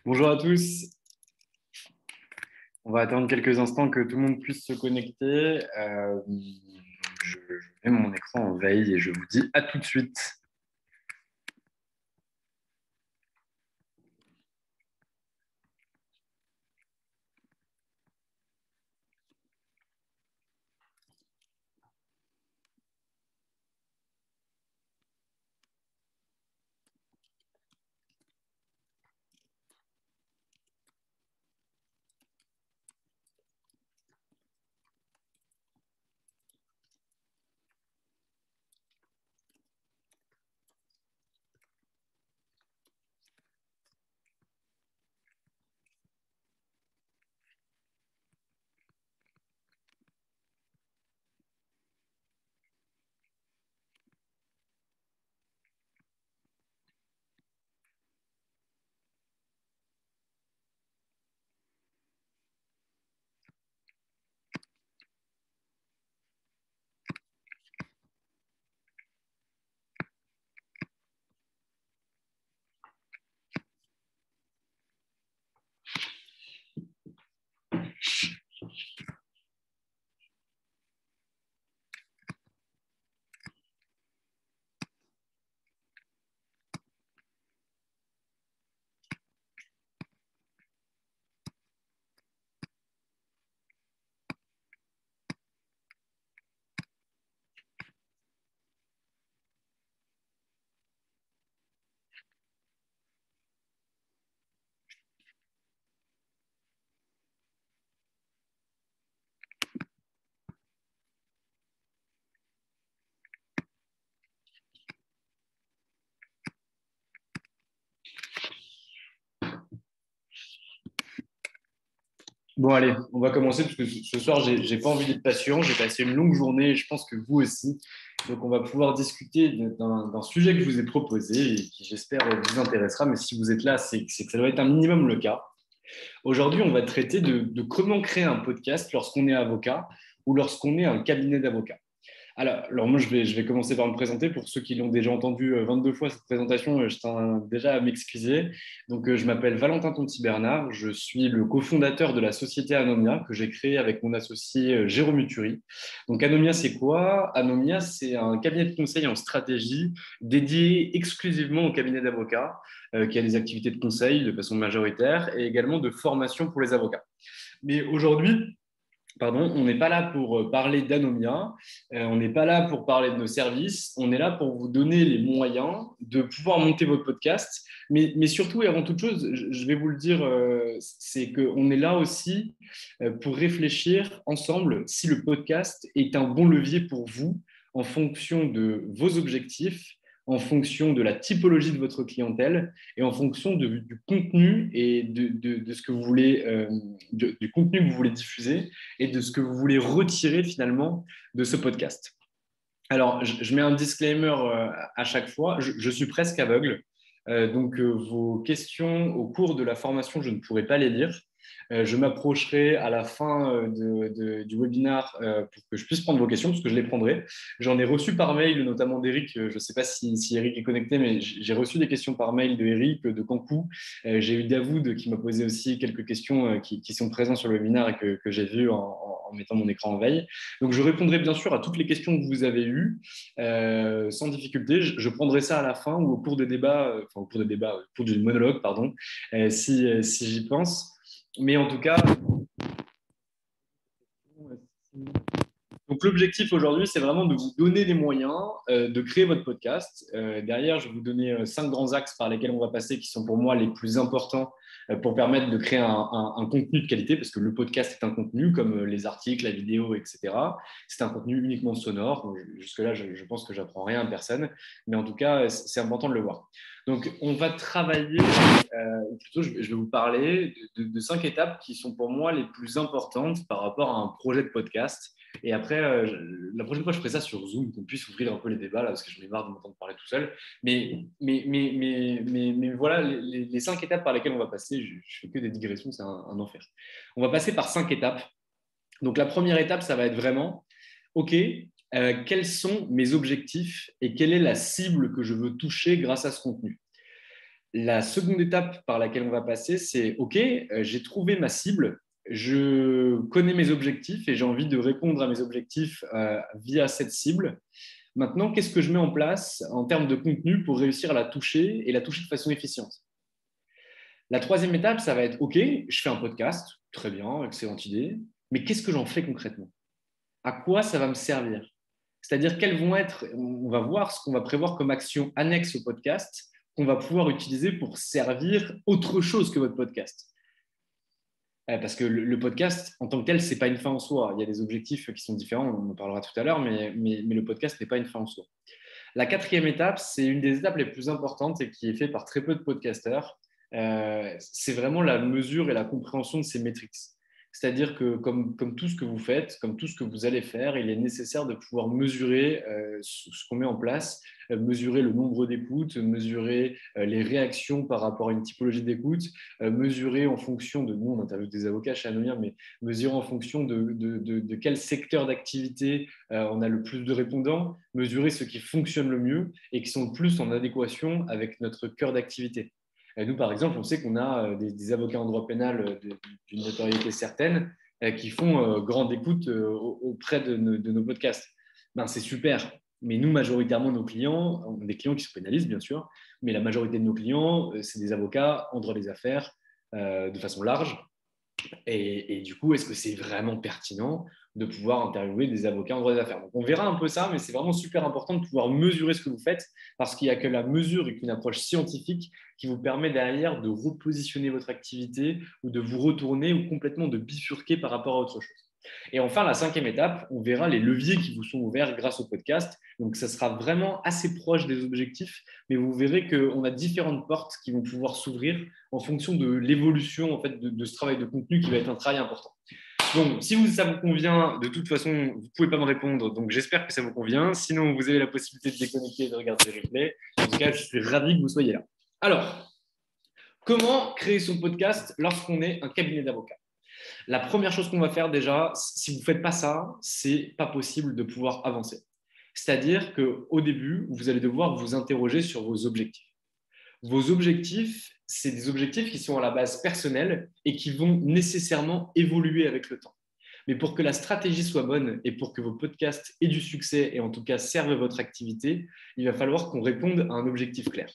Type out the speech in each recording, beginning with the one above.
Bonjour à tous. On va attendre quelques instants que tout le monde puisse se connecter. Je mets mon écran en veille et je vous dis à tout de suite. Bon, allez, on va commencer parce que ce soir, j'ai pas envie d'être patient. J'ai passé une longue journée et je pense que vous aussi. Donc, on va pouvoir discuter d'un sujet que je vous ai proposé et qui, j'espère, vous intéressera. Mais si vous êtes là, c'est que ça doit être un minimum le cas. Aujourd'hui, on va traiter de comment créer un podcast lorsqu'on est avocat ou lorsqu'on est un cabinet d'avocats. Alors moi, je vais commencer par me présenter. Pour ceux qui l'ont déjà entendu 22 fois, cette présentation, je tiens déjà à m'excuser. Donc, je m'appelle Valentin Tonti-Bernard. Je suis le cofondateur de la société Anomia que j'ai créée avec mon associé Jérôme Uturi. Donc, Anomia, c'est quoi? Anomia, c'est un cabinet de conseil en stratégie dédié exclusivement au cabinet d'avocats qui a des activités de conseil de façon majoritaire et également de formation pour les avocats. Mais aujourd'hui, pardon, on n'est pas là pour parler d'Anomia, on n'est pas là pour parler de nos services, on est là pour vous donner les moyens de pouvoir monter votre podcast. Mais surtout et avant toute chose, je vais vous le dire, c'est qu'on est là aussi pour réfléchir ensemble si le podcast est un bon levier pour vous en fonction de vos objectifs, en fonction de la typologie de votre clientèle et en fonction du contenu et de ce que vous voulez, du contenu que vous voulez diffuser et de ce que vous voulez retirer finalement de ce podcast. Alors, je mets un disclaimer à chaque fois. Je suis presque aveugle. Donc, vos questions au cours de la formation, je ne pourrai pas les lire. Je m'approcherai à la fin du webinaire pour que je puisse prendre vos questions, parce que je les prendrai. J'en ai reçu par mail, notamment d'Eric. Je ne sais pas si Eric est connecté, mais j'ai reçu des questions par mail de Eric, de Cancou. J'ai eu Davoud qui m'a posé aussi quelques questions qui sont présentes sur le webinaire et que j'ai vues en mettant mon écran en veille. Donc, je répondrai bien sûr à toutes les questions que vous avez eues sans difficulté. Je prendrai ça à la fin ou au cours des débats, au cours du monologue, pardon, si j'y pense. Mais en tout cas, donc l'objectif aujourd'hui, c'est vraiment de vous donner les moyens de créer votre podcast. Derrière, je vais vous donner 5 grands axes par lesquels on va passer, qui sont pour moi les plus importants pour permettre de créer un contenu de qualité, parce que le podcast est un contenu comme les articles, la vidéo, etc. C'est un contenu uniquement sonore. Jusque-là, je pense que j'apprends rien à personne, mais en tout cas, c'est important de le voir. Donc, on va travailler, ou plutôt, je vais vous parler de 5 étapes qui sont pour moi les plus importantes par rapport à un projet de podcast. Et après, la prochaine fois, je ferai ça sur Zoom, qu'on puisse ouvrir un peu les débats, là, parce que j'en ai marre de m'entendre parler tout seul. Mais voilà, les 5 étapes par lesquelles on va passer, je fais que des digressions, c'est un enfer. On va passer par 5 étapes. Donc, la première étape, ça va être vraiment, OK, quels sont mes objectifs et quelle est la cible que je veux toucher grâce à ce contenu? La seconde étape par laquelle on va passer, c'est OK, j'ai trouvé ma cible, je connais mes objectifs et j'ai envie de répondre à mes objectifs via cette cible. Maintenant, qu'est-ce que je mets en place en termes de contenu pour réussir à la toucher et la toucher de façon efficiente? La troisième étape, ça va être OK, je fais un podcast, très bien, excellente idée, mais qu'est-ce que j'en fais concrètement? À quoi ça va me servir? C'est-à-dire, quelles vont être, on va voir ce qu'on va prévoir comme action annexe au podcast qu'on va pouvoir utiliser pour servir autre chose que votre podcast. Parce que le podcast, en tant que tel, ce n'est pas une fin en soi. Il y a des objectifs qui sont différents, on en parlera tout à l'heure, mais le podcast n'est pas une fin en soi. La quatrième étape, c'est une des étapes les plus importantes et qui est faite par très peu de podcasteurs. C'est vraiment la mesure et la compréhension de ces métriques. C'est-à-dire que comme tout ce que vous faites, comme tout ce que vous allez faire, il est nécessaire de pouvoir mesurer ce qu'on met en place, mesurer le nombre d'écoutes, mesurer les réactions par rapport à une typologie d'écoute, mesurer en fonction de, nous on interviewe des avocats chez Anomia, mais mesurer en fonction de quel secteur d'activité on a le plus de répondants, mesurer ce qui fonctionne le mieux et qui sont le plus en adéquation avec notre cœur d'activité. Nous, par exemple, on sait qu'on a des avocats en droit pénal d'une notoriété certaine qui font grande écoute auprès de nos podcasts. Ben, c'est super. Mais nous, majoritairement, nos clients, on a des clients qui se pénalisent, bien sûr, mais la majorité de nos clients, c'est des avocats en droit des affaires de façon large. Et du coup, est-ce que c'est vraiment pertinent de pouvoir interviewer des avocats en droit des affaires? Donc, on verra un peu ça, mais c'est vraiment super important de pouvoir mesurer ce que vous faites parce qu'il n'y a que la mesure et qu'une approche scientifique qui vous permet derrière de repositionner votre activité ou de vous retourner ou complètement de bifurquer par rapport à autre chose. Et enfin, la cinquième étape, on verra les leviers qui vous sont ouverts grâce au podcast. Donc, ça sera vraiment assez proche des objectifs, mais vous verrez qu'on a différentes portes qui vont pouvoir s'ouvrir en fonction de l'évolution en fait, de ce travail de contenu qui va être un travail important. Donc, si ça vous convient, de toute façon, vous ne pouvez pas me répondre, donc j'espère que ça vous convient. Sinon, vous avez la possibilité de déconnecter et de regarder les replays. En tout cas, je suis ravi que vous soyez là. Alors, comment créer son podcast lorsqu'on est un cabinet d'avocats? La première chose qu'on va faire déjà, si vous ne faites pas ça, c'est pas possible de pouvoir avancer. C'est-à-dire qu'au début, vous allez devoir vous interroger sur vos objectifs. Vos objectifs, c'est des objectifs qui sont à la base personnels et qui vont nécessairement évoluer avec le temps. Mais pour que la stratégie soit bonne et pour que vos podcasts aient du succès et en tout cas servent votre activité, il va falloir qu'on réponde à un objectif clair.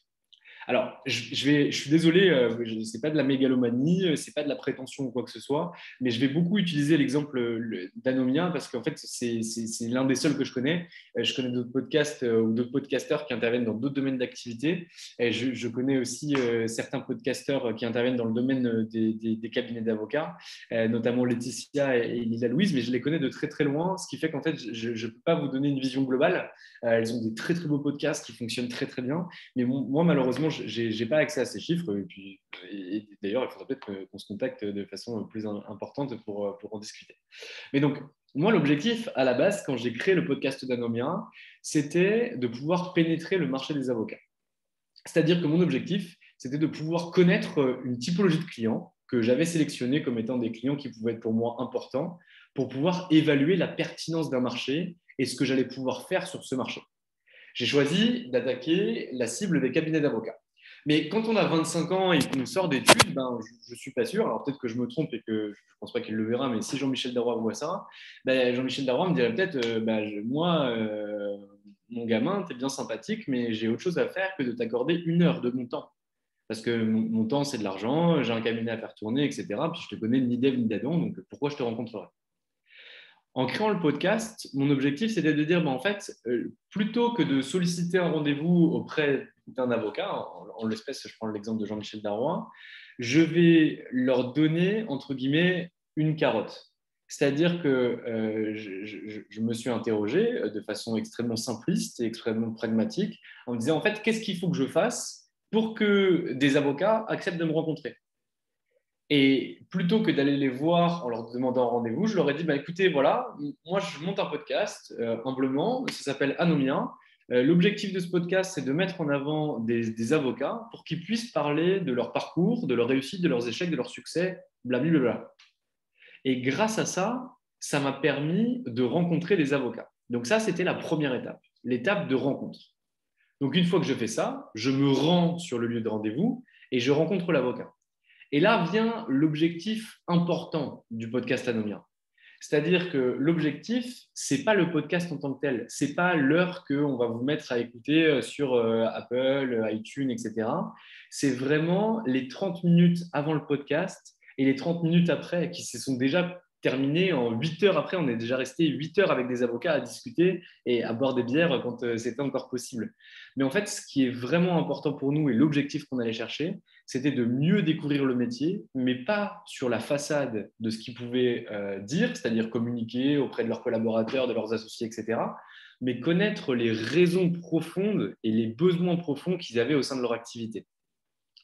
Alors, je suis désolé, ce n'est pas de la mégalomanie, ce n'est pas de la prétention ou quoi que ce soit, mais je vais beaucoup utiliser l'exemple d'Anomia parce qu'en fait, c'est l'un des seuls que je connais. Je connais d'autres podcasts ou d'autres podcasteurs qui interviennent dans d'autres domaines d'activité. Et je connais aussi certains podcasteurs qui interviennent dans le domaine des cabinets d'avocats, notamment Laetitia et Lila Louise, mais je les connais de très très loin, ce qui fait qu'en fait, je ne peux pas vous donner une vision globale. Elles ont des très très beaux podcasts qui fonctionnent très très bien, mais moi, malheureusement, je n'ai pas accès à ces chiffres. Et d'ailleurs, il faudrait peut-être qu'on se contacte de façon plus importante pour en discuter. Mais donc, moi, l'objectif à la base, quand j'ai créé le podcast d'Anomia, c'était de pouvoir pénétrer le marché des avocats. C'est-à-dire que mon objectif, c'était de pouvoir connaître une typologie de clients que j'avais sélectionné comme étant des clients qui pouvaient être pour moi importants pour pouvoir évaluer la pertinence d'un marché et ce que j'allais pouvoir faire sur ce marché. J'ai choisi d'attaquer la cible des cabinets d'avocats. Mais quand on a 25 ans et qu'on sort d'études, je ne suis pas sûr. Alors peut-être que je me trompe et que je ne pense pas qu'il le verra, mais si Jean-Michel Darrois voit ça, Jean-Michel Darrois me dirait peut-être moi, mon gamin, tu es bien sympathique, mais j'ai autre chose à faire que de t'accorder 1 heure de mon temps. Parce que mon temps, c'est de l'argent, j'ai un cabinet à faire tourner, etc. Puis je te connais ni d'Ève ni d'Adam, donc pourquoi je te rencontrerai? En créant le podcast, mon objectif, c'était de dire, en fait, plutôt que de solliciter un rendez-vous auprès d'un avocat, en l'espèce, je prends l'exemple de Jean-Michel Darrois, je vais leur donner, entre guillemets, une carotte. C'est-à-dire que je me suis interrogé de façon extrêmement simpliste et extrêmement pragmatique en me disant, en fait, qu'est-ce qu'il faut que je fasse pour que des avocats acceptent de me rencontrer? Et plutôt que d'aller les voir en leur demandant un rendez-vous, je leur ai dit, écoutez, voilà, moi je monte un podcast humblement, ça s'appelle Anomia. L'objectif de ce podcast, c'est de mettre en avant des avocats pour qu'ils puissent parler de leur parcours, de leur réussite, de leurs échecs, de leurs succès, blablabla. Et grâce à ça, ça m'a permis de rencontrer des avocats. Donc ça, c'était la première étape de rencontre. Donc une fois que je fais ça, je me rends sur le lieu de rendez-vous et je rencontre l'avocat. Et là vient l'objectif important du podcast Anomia. C'est-à-dire que l'objectif, ce n'est pas le podcast en tant que tel. Ce n'est pas l'heure qu'on va vous mettre à écouter sur Apple, iTunes, etc. C'est vraiment les 30 minutes avant le podcast et les 30 minutes après qui se sont déjà terminées en 8 heures après. On est déjà resté 8 heures avec des avocats à discuter et à boire des bières quand c'était encore possible. Mais en fait, ce qui est vraiment important pour nous et l'objectif qu'on allait chercher, c'était de mieux découvrir le métier, mais pas sur la façade de ce qu'ils pouvaient dire, c'est-à-dire communiquer auprès de leurs collaborateurs, de leurs associés, etc., mais connaître les raisons profondes et les besoins profonds qu'ils avaient au sein de leur activité.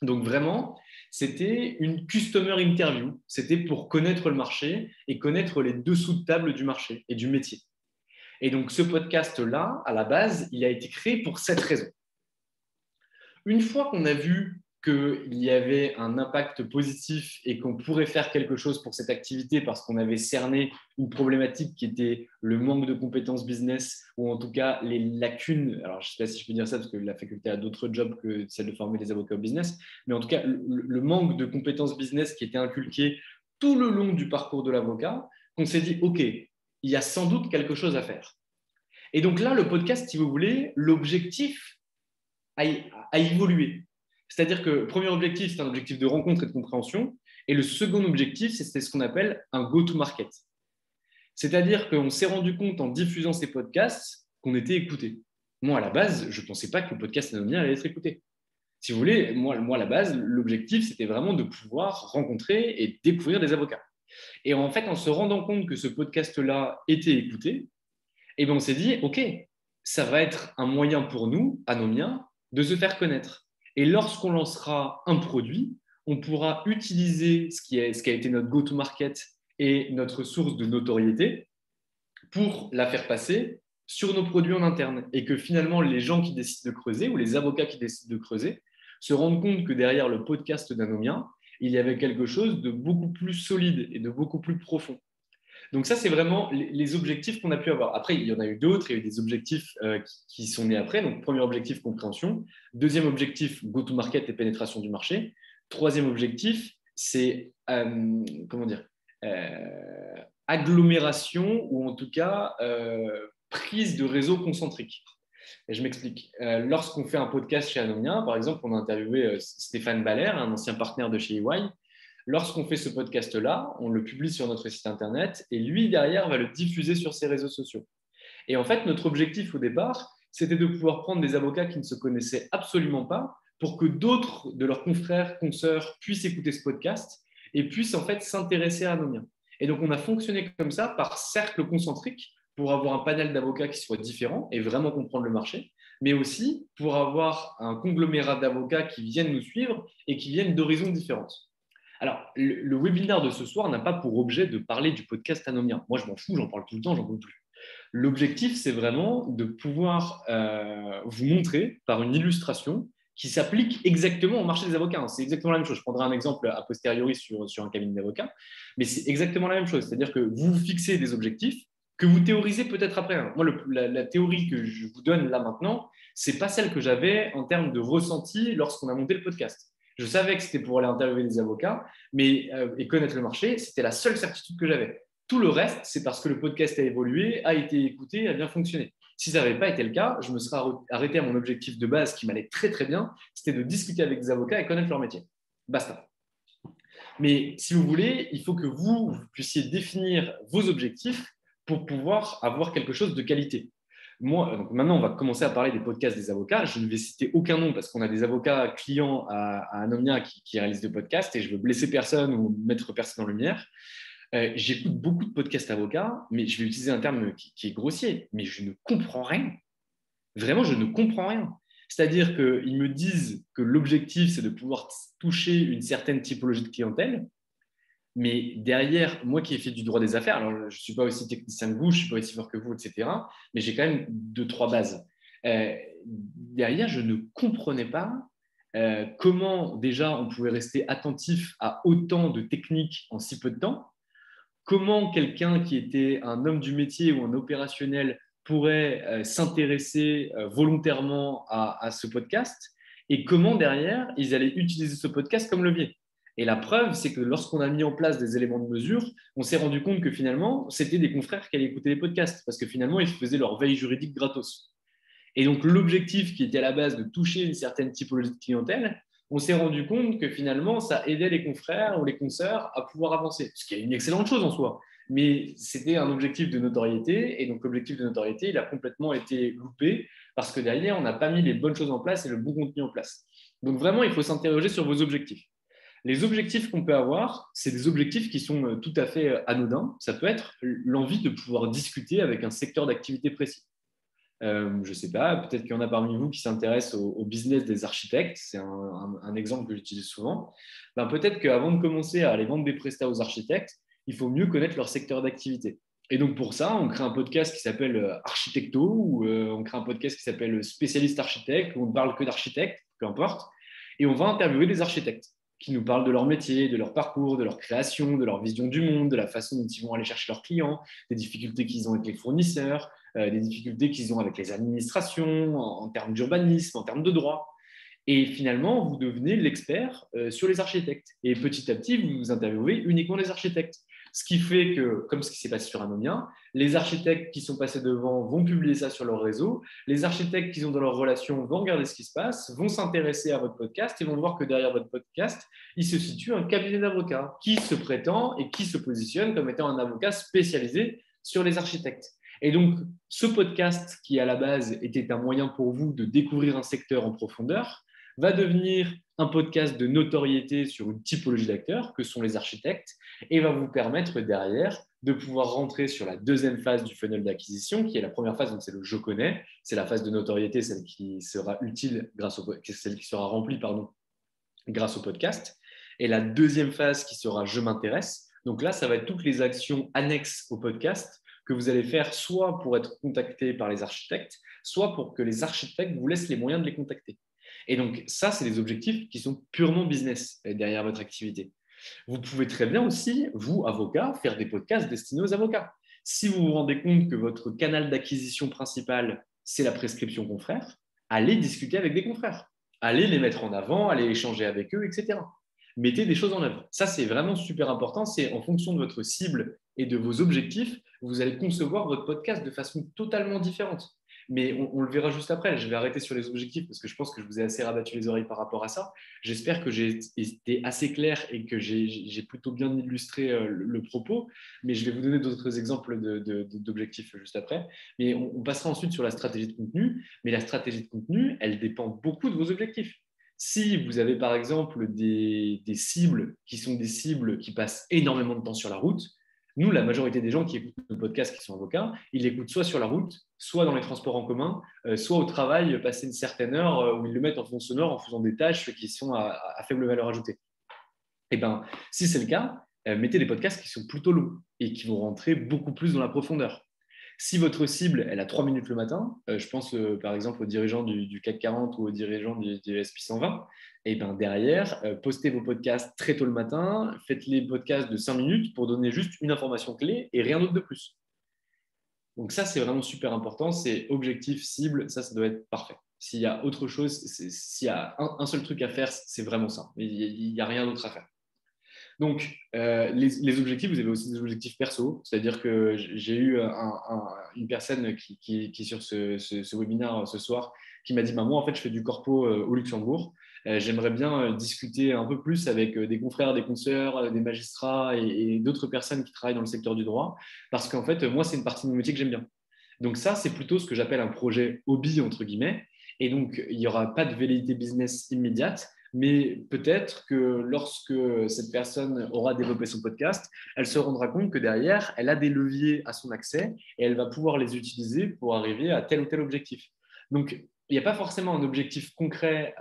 Donc vraiment, c'était une customer interview, c'était pour connaître le marché et connaître les dessous de table du marché et du métier. Et donc ce podcast-là, à la base, il a été créé pour cette raison. Une fois qu'on a vu qu'il y avait un impact positif et qu'on pourrait faire quelque chose pour cette activité parce qu'on avait cerné une problématique qui était le manque de compétences business ou en tout cas les lacunes. Alors, je ne sais pas si je peux dire ça parce que la faculté a d'autres jobs que celle de former les avocats au business, mais en tout cas, le manque de compétences business qui était inculqué tout le long du parcours de l'avocat, qu'on s'est dit, OK, il y a sans doute quelque chose à faire. Et donc là, le podcast, si vous voulez, l'objectif a évolué. C'est-à-dire que le premier objectif, c'est un objectif de rencontre et de compréhension. Et le second objectif, c'est ce qu'on appelle un go-to-market. C'est-à-dire qu'on s'est rendu compte en diffusant ces podcasts qu'on était écouté. Moi, à la base, je ne pensais pas que le podcast Anomia allait être écouté. Si vous voulez, moi à la base, l'objectif, c'était vraiment de pouvoir rencontrer et découvrir des avocats. Et en fait, en se rendant compte que ce podcast-là était écouté, eh bien, on s'est dit, OK, ça va être un moyen pour nous, Anomia, de se faire connaître. Et lorsqu'on lancera un produit, on pourra utiliser ce qui a été notre go-to-market et notre source de notoriété pour la faire passer sur nos produits en interne. Et que finalement, les gens qui décident de creuser ou les avocats qui décident de creuser se rendent compte que derrière le podcast d'Anomia, il y avait quelque chose de beaucoup plus solide et de beaucoup plus profond. Donc ça, c'est vraiment les objectifs qu'on a pu avoir. Après, il y en a eu d'autres, il y a eu des objectifs qui sont nés après. Donc, premier objectif, compréhension. Deuxième objectif, go-to-market et pénétration du marché. Troisième objectif, c'est, comment dire, agglomération ou en tout cas prise de réseaux concentriques. Et je m'explique. Lorsqu'on fait un podcast chez Anomia, par exemple, on a interviewé Stéphane Baller, un ancien partenaire de chez EY. Lorsqu'on fait ce podcast-là, on le publie sur notre site internet et lui, derrière, va le diffuser sur ses réseaux sociaux. Et en fait, notre objectif au départ, c'était de pouvoir prendre des avocats qui ne se connaissaient absolument pas pour que d'autres de leurs confrères, consoeurs puissent écouter ce podcast et puissent en fait s'intéresser à Anomia. Et donc, on a fonctionné comme ça par cercle concentrique pour avoir un panel d'avocats qui soit différent et vraiment comprendre le marché, mais aussi pour avoir un conglomérat d'avocats qui viennent nous suivre et qui viennent d'horizons différentes. Alors, le webinaire de ce soir n'a pas pour objet de parler du podcast Anomia. Moi, je m'en fous, j'en parle tout le temps, j'en peux plus. L'objectif, c'est vraiment de pouvoir vous montrer par une illustration qui s'applique exactement au marché des avocats. C'est exactement la même chose. Je prendrai un exemple a posteriori sur un cabinet d'avocats, mais c'est exactement la même chose. C'est-à-dire que vous vous fixez des objectifs que vous théorisez peut-être après. Moi, la théorie que je vous donne là maintenant, ce n'est pas celle que j'avais en termes de ressenti lorsqu'on a monté le podcast. Je savais que c'était pour aller interviewer des avocats et connaître le marché. C'était la seule certitude que j'avais. Tout le reste, c'est parce que le podcast a évolué, a été écouté, a bien fonctionné. Si ça n'avait pas été le cas, je me serais arrêté à mon objectif de base qui m'allait très très bien, c'était de discuter avec des avocats et connaître leur métier. Basta. Mais si vous voulez, il faut que vous puissiez définir vos objectifs pour pouvoir avoir quelque chose de qualité. Moi, donc maintenant, on va commencer à parler des podcasts des avocats. Je ne vais citer aucun nom parce qu'on a des avocats clients à Anomia qui réalisent des podcasts et je veux blesser personne ou mettre personne en lumière. J'écoute beaucoup de podcasts avocats, mais je vais utiliser un terme qui est grossier, mais je ne comprends rien. Vraiment, je ne comprends rien. C'est-à-dire qu'ils me disent que l'objectif, c'est de pouvoir toucher une certaine typologie de clientèle, mais derrière, moi qui ai fait du droit des affaires, alors je ne suis pas aussi technicien que vous, je ne suis pas aussi fort que vous, etc., mais j'ai quand même 2-3 bases. Derrière, je ne comprenais pas comment déjà on pouvait rester attentif à autant de techniques en si peu de temps, comment quelqu'un qui était un homme du métier ou un opérationnel pourrait s'intéresser volontairement à ce podcast et comment derrière, ils allaient utiliser ce podcast comme levier. Et la preuve, c'est que lorsqu'on a mis en place des éléments de mesure, on s'est rendu compte que finalement, c'était des confrères qui allaient écouter les podcasts parce que finalement, ils faisaient leur veille juridique gratos. Et donc, l'objectif qui était à la base de toucher une certaine typologie de clientèle, on s'est rendu compte que finalement, ça aidait les confrères ou les consoeurs à pouvoir avancer, ce qui est une excellente chose en soi. Mais c'était un objectif de notoriété, et donc l'objectif de notoriété, il a complètement été loupé parce que derrière, on n'a pas mis les bonnes choses en place et le bon contenu en place. Donc vraiment, il faut s'interroger sur vos objectifs. Les objectifs qu'on peut avoir, c'est des objectifs qui sont tout à fait anodins. Ça peut être l'envie de pouvoir discuter avec un secteur d'activité précis. Je ne sais pas, peut-être qu'il y en a parmi vous qui s'intéressent au business des architectes. C'est un exemple que j'utilise souvent. Ben, peut-être qu'avant de commencer à aller vendre des prestats aux architectes, il faut mieux connaître leur secteur d'activité. Et donc pour ça, on crée un podcast qui s'appelle Architecto, ou on crée un podcast qui s'appelle Spécialiste Architecte, où on ne parle que d'architectes, peu importe, et on va interviewer des architectes qui nous parlent de leur métier, de leur parcours, de leur création, de leur vision du monde, de la façon dont ils vont aller chercher leurs clients, des difficultés qu'ils ont avec les fournisseurs, des difficultés qu'ils ont avec les administrations, en termes d'urbanisme, en termes de droit. Et finalement, vous devenez l'expert sur les architectes. Et petit à petit, vous vous interviewez uniquement les architectes. Ce qui fait que, comme ce qui s'est passé sur Anomia, les architectes qui sont passés devant vont publier ça sur leur réseau. Les architectes qui sont dans leur relation vont regarder ce qui se passe, vont s'intéresser à votre podcast et vont voir que derrière votre podcast, il se situe un cabinet d'avocats qui se prétend et qui se positionne comme étant un avocat spécialisé sur les architectes. Et donc, ce podcast qui, à la base, était un moyen pour vous de découvrir un secteur en profondeur, va devenir un podcast de notoriété sur une typologie d'acteurs, que sont les architectes, et va vous permettre derrière de pouvoir rentrer sur la deuxième phase du funnel d'acquisition, qui est la première phase, donc c'est le je connais, c'est la phase de notoriété, celle qui sera utile celle qui sera remplie, grâce au podcast. Et la deuxième phase qui sera je m'intéresse. Donc là, ça va être toutes les actions annexes au podcast que vous allez faire soit pour être contacté par les architectes, soit pour que les architectes vous laissent les moyens de les contacter. Et donc, ça, c'est des objectifs qui sont purement business derrière votre activité. Vous pouvez très bien aussi, vous, avocat, faire des podcasts destinés aux avocats. Si vous vous rendez compte que votre canal d'acquisition principal, c'est la prescription confrère, allez discuter avec des confrères. Allez les mettre en avant, allez échanger avec eux, etc. Mettez des choses en œuvre. Ça, c'est vraiment super important. C'est en fonction de votre cible et de vos objectifs, vous allez concevoir votre podcast de façon totalement différente. Mais on le verra juste après. Je vais arrêter sur les objectifs parce que je pense que je vous ai assez rabattu les oreilles par rapport à ça. J'espère que j'ai été assez clair et que j'ai plutôt bien illustré le propos. Mais je vais vous donner d'autres exemples d'objectifs juste après. Mais on passera ensuite sur la stratégie de contenu. Mais la stratégie de contenu, elle dépend beaucoup de vos objectifs. Si vous avez par exemple des cibles qui sont des cibles qui passent énormément de temps sur la route, nous, la majorité des gens qui écoutent nos podcasts qui sont avocats, ils l'écoutent soit sur la route, soit dans les transports en commun, soit au travail, passer une certaine heure où ils le mettent en fond sonore en faisant des tâches qui sont à faible valeur ajoutée. Et ben, si c'est le cas, mettez des podcasts qui sont plutôt longs et qui vont rentrer beaucoup plus dans la profondeur. Si votre cible, elle a 3 minutes le matin, je pense par exemple aux dirigeants du CAC 40 ou aux dirigeants du SP 120, et bien derrière, postez vos podcasts très tôt le matin, faites les podcasts de 5 minutes pour donner juste une information clé et rien d'autre de plus. Donc ça, c'est vraiment super important, c'est objectif, cible, ça doit être parfait. S'il y a autre chose, s'il y a un seul truc à faire, c'est vraiment ça. Il n'y a rien d'autre à faire. Donc, les objectifs, vous avez aussi des objectifs perso, c'est-à-dire que j'ai eu une personne qui est sur ce webinaire ce soir qui m'a dit bah, moi, en fait, je fais du corpo au Luxembourg. J'aimerais bien discuter un peu plus avec des confrères, des consoeurs, des magistrats et d'autres personnes qui travaillent dans le secteur du droit, parce qu'en fait, moi, c'est une partie de mon métier que j'aime bien. Donc ça, c'est plutôt ce que j'appelle un projet hobby, entre guillemets. Et donc, il n'y aura pas de velléité business immédiate, mais peut-être que lorsque cette personne aura développé son podcast, elle se rendra compte que derrière, elle a des leviers à son accès et elle va pouvoir les utiliser pour arriver à tel ou tel objectif. Donc, il n'y a pas forcément un objectif concret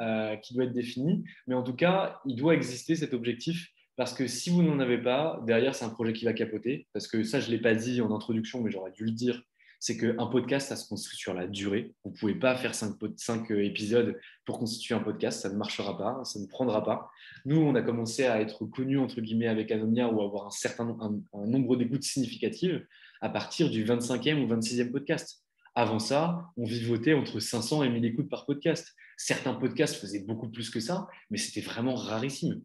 qui doit être défini, mais en tout cas, il doit exister cet objectif parce que si vous n'en avez pas, derrière, c'est un projet qui va capoter. Parce que ça, je ne l'ai pas dit en introduction, mais j'aurais dû le dire. C'est qu'un podcast, ça se construit sur la durée. Vous ne pouvez pas faire 5 épisodes pour constituer un podcast. Ça ne marchera pas, ça ne prendra pas. Nous, on a commencé à être connus, entre guillemets, avec Anomia ou avoir un nombre d'écoutes significatives à partir du 25e ou 26e podcast. Avant ça, on vivotait entre 500 et 1000 écoutes par podcast. Certains podcasts faisaient beaucoup plus que ça, mais c'était vraiment rarissime.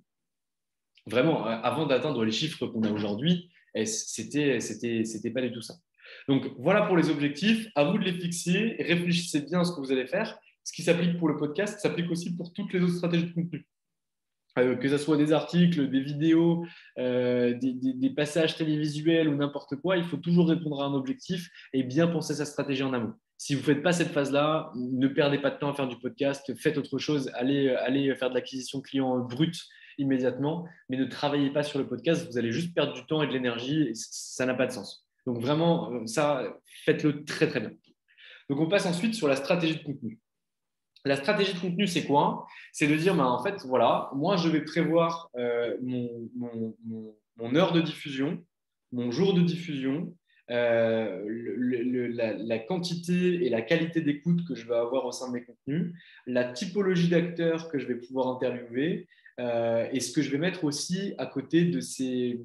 Vraiment, avant d'atteindre les chiffres qu'on a aujourd'hui, c'était pas du tout ça. Donc voilà pour les objectifs, à vous de les fixer, réfléchissez bien à ce que vous allez faire. Ce qui s'applique pour le podcast s'applique aussi pour toutes les autres stratégies de contenu. Que ce soit des articles, des vidéos, des passages télévisuels ou n'importe quoi, il faut toujours répondre à un objectif et bien penser sa stratégie en amont. Si vous ne faites pas cette phase-là, ne perdez pas de temps à faire du podcast, faites autre chose, allez faire de l'acquisition client brute immédiatement, mais ne travaillez pas sur le podcast, vous allez juste perdre du temps et de l'énergie, et ça n'a pas de sens. Donc vraiment, ça, faites-le très très bien. Donc on passe ensuite sur la stratégie de contenu. La stratégie de contenu, c'est quoi? C'est de dire, en fait, voilà, moi, je vais prévoir mon heure de diffusion, mon jour de diffusion, la quantité et la qualité d'écoute que je vais avoir au sein de mes contenus, la typologie d'acteurs que je vais pouvoir interviewer et ce que je vais mettre aussi à côté de ces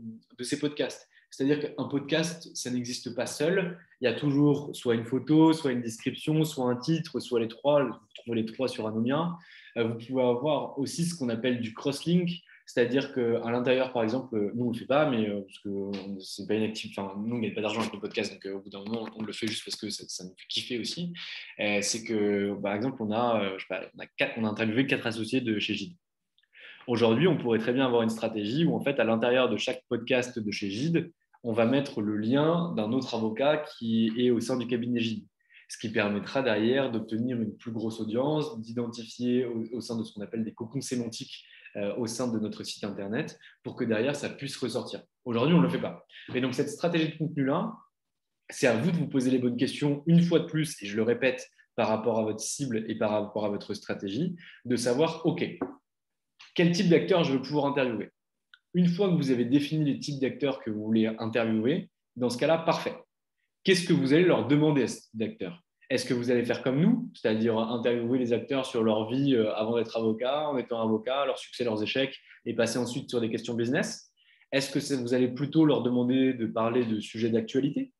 podcasts. C'est-à-dire qu'un podcast, ça n'existe pas seul. Il y a toujours soit une photo, soit une description, soit un titre, soit les trois. Vous trouvez les trois sur Anomia. Vous pouvez avoir aussi ce qu'on appelle du cross-link, c'est-à-dire qu'à l'intérieur, par exemple, nous on le fait pas, mais parce que c'est pas une activité. Enfin, nous on gagne pas d'argent avec le podcast, donc au bout d'un moment on le fait juste parce que ça nous fait kiffer aussi. C'est que, par exemple, on a, je sais pas, on a interviewé 4 associés de chez Gide. Aujourd'hui, on pourrait très bien avoir une stratégie où, en fait, à l'intérieur de chaque podcast de chez Gide, on va mettre le lien d'un autre avocat qui est au sein du cabinet Gide. Ce qui permettra derrière d'obtenir une plus grosse audience, d'identifier au sein de ce qu'on appelle des cocons sémantiques au sein de notre site internet pour que derrière, ça puisse ressortir. Aujourd'hui, on ne le fait pas. Et donc, cette stratégie de contenu-là, c'est à vous de vous poser les bonnes questions une fois de plus, et je le répète, par rapport à votre cible et par rapport à votre stratégie, de savoir, OK, quel type d'acteur je veux pouvoir interviewer. Une fois que vous avez défini les types d'acteurs que vous voulez interviewer, dans ce cas-là, parfait. Qu'est-ce que vous allez leur demander à ce type d'acteurs? Est-ce que vous allez faire comme nous, c'est-à-dire interviewer les acteurs sur leur vie avant d'être avocat, en étant avocat, leurs succès, leurs échecs, et passer ensuite sur des questions business? Est-ce que vous allez plutôt leur demander de parler de sujets d'actualité?